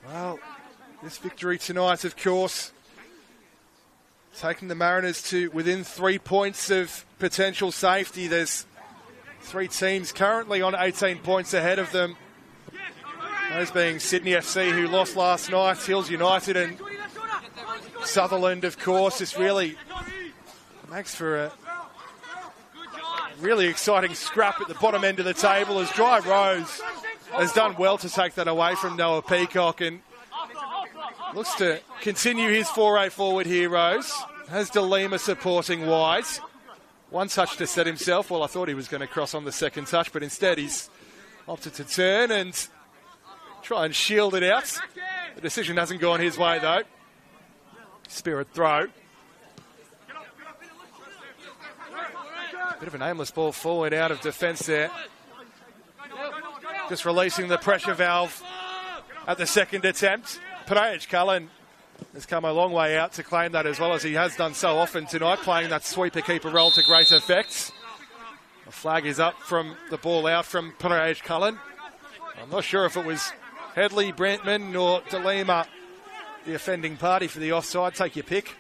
Well, this victory tonight, of course, taking the Mariners to within 3 points of potential safety. There's 3 teams currently on 18 points ahead of them. Those being Sydney FC, who lost last night, Hills United and Sutherland, of course. This really makes for a really exciting scrap at the bottom end of the table as Dry Rose has done well to take that away from Noah Peacock and looks to continue his foray forward here, Rose. Has De Lima supporting wide. One touch to set himself. Well, I thought he was going to cross on the second touch, but instead he's opted to turn and try and shield it out. The decision hasn't gone his way, though. Spirit throw. Bit of an aimless ball forward out of defence there. Just releasing the pressure valve at the second attempt. Praj Cullen has come a long way out to claim that, as well as he has done so often tonight, playing that sweeper-keeper role to great effect. The flag is up from the ball out from Praj Cullen. I'm not sure if it was Headley, Brantman or De Lima, the offending party for the offside. Take your pick.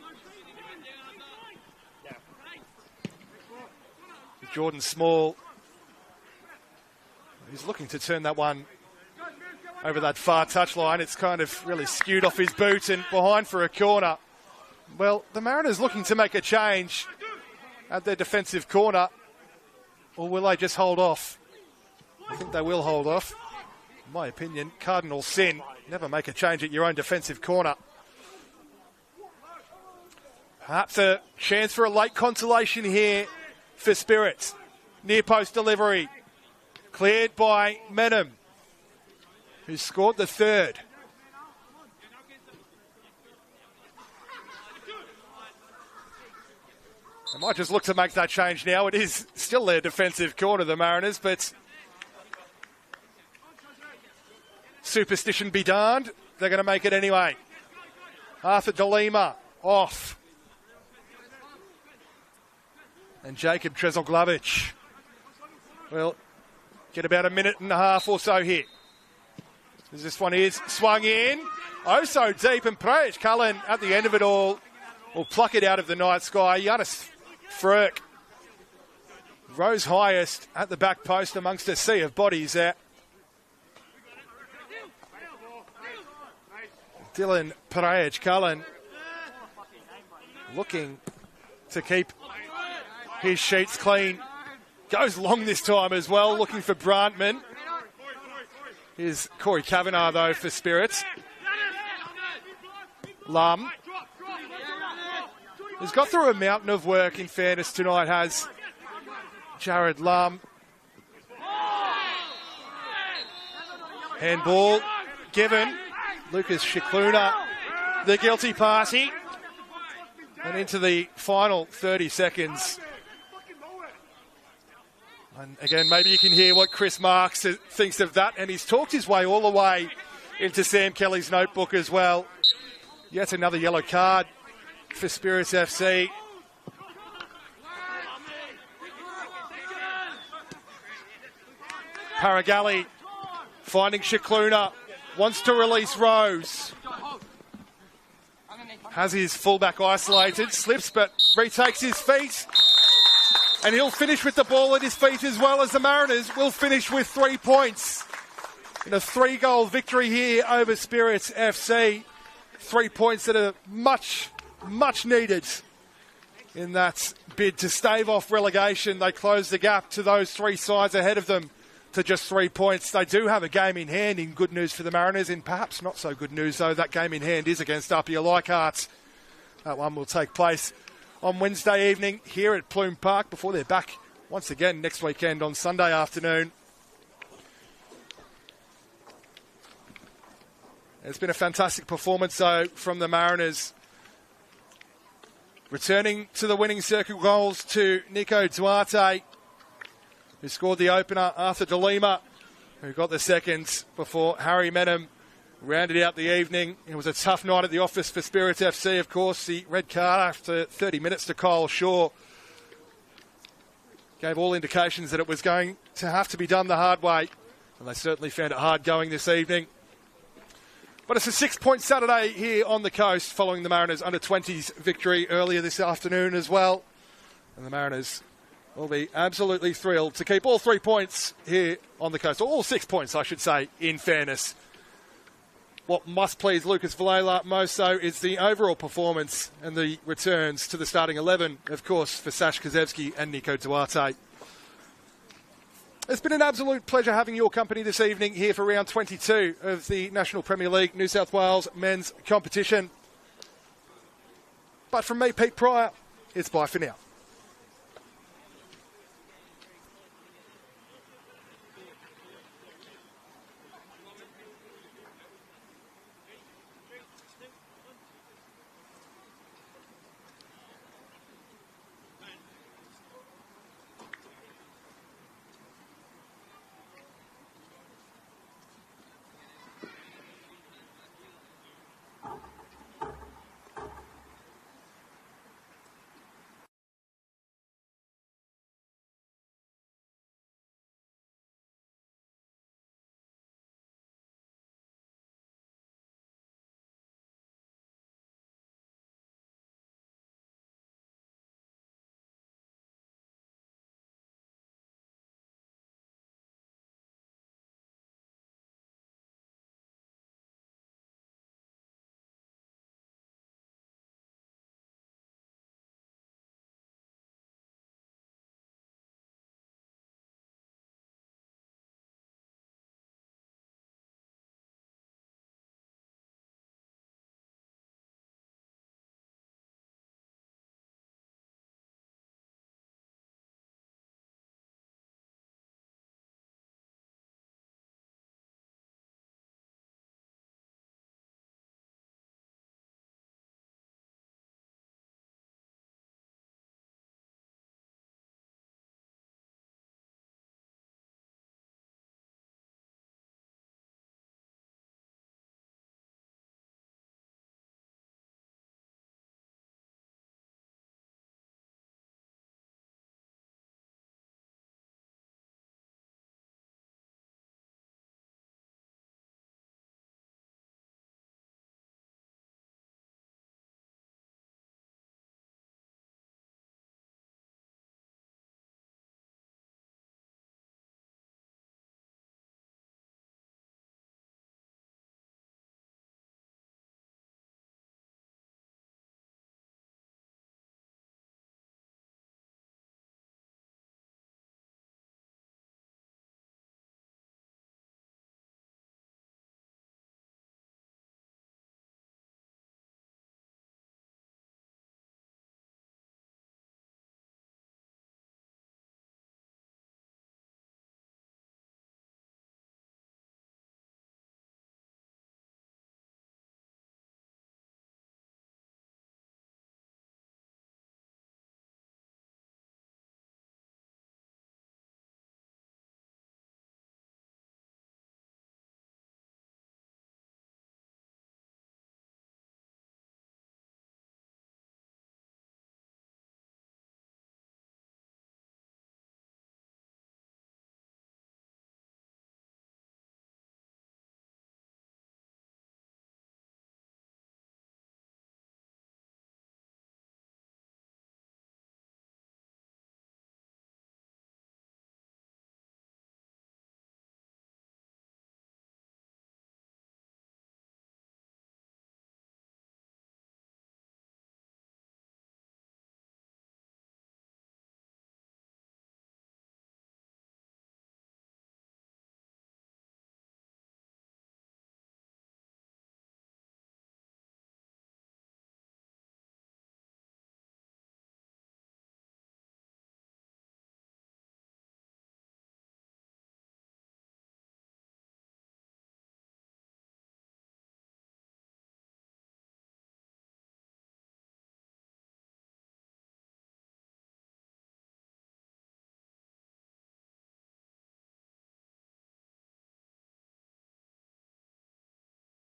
Jordan Small, he's looking to turn that one over that far touchline. It's kind of really skewed off his boot and behind for a corner. Well, the Mariners looking to make a change at their defensive corner. Or will they just hold off? I think they will hold off. In my opinion, cardinal sin. Never make a change at your own defensive corner. Perhaps a chance for a late consolation here for Spirits. Near post delivery. Cleared by Menham, who scored the third. They might just look to make that change now. It is still their defensive corner, the Mariners, but superstition be darned, they're going to make it anyway. Arthur De Lima off. And Jacob Trezoglavich will get about a minute and a half or so here. As this one is swung in. Oh, so deep. And Praj Cullen at the end of it all will pluck it out of the night sky. Giannis Frerk rose highest at the back post amongst a sea of bodies there. Dylan Praj Cullen looking to keep his sheets clean. Goes long this time as well, looking for Brantman. Here's Corey Kavanagh, though, for Spirits. Lum has got through a mountain of work, in fairness, tonight, has Jared Lum. Handball given. Lucas Shikluna, the guilty party. And into the final 30 seconds. And again, maybe you can hear what Chris Marks thinks of that. And he's talked his way all the way into Sam Kelly's notebook as well. Yet another yellow card for Spirits FC. Paragalli finding Shikluna. Wants to release Rose. Has his fullback isolated. Slips but retakes his feet. And he'll finish with the ball at his feet, as well as the Mariners will finish with 3 points in a 3-goal victory here over Spirits FC. 3 points that are much, much needed in that bid to stave off relegation. They close the gap to those 3 sides ahead of them to just 3 points. They do have a game in hand, in good news for the Mariners. In perhaps not so good news, though, that game in hand is against Apia Leichhardt. That one will take place on Wednesday evening here at Plume Park before they're back once again next weekend on Sunday afternoon. It's been a fantastic performance, though, from the Mariners. Returning to the winning circle goals to Nico Duarte, who scored the opener, Arthur De Lima, who got the second before Harry Menem rounded out the evening. It was a tough night at the office for Spirit FC, of course. The red card after 30 minutes to Kyle Shaw gave all indications that it was going to have to be done the hard way, and they certainly found it hard going this evening. But it's a 6-point Saturday here on the coast following the Mariners under-20s victory earlier this afternoon as well. And the Mariners will be absolutely thrilled to keep all 3 points here on the coast, or all 6 points, I should say, in fairness. What must please Lucas Villela most, though, is the overall performance and the returns to the starting 11, of course, for Sash Kazevsky and Nico Duarte. It's been an absolute pleasure having your company this evening here for round 22 of the National Premier League New South Wales men's competition. But from me, Pete Pryor, it's bye for now.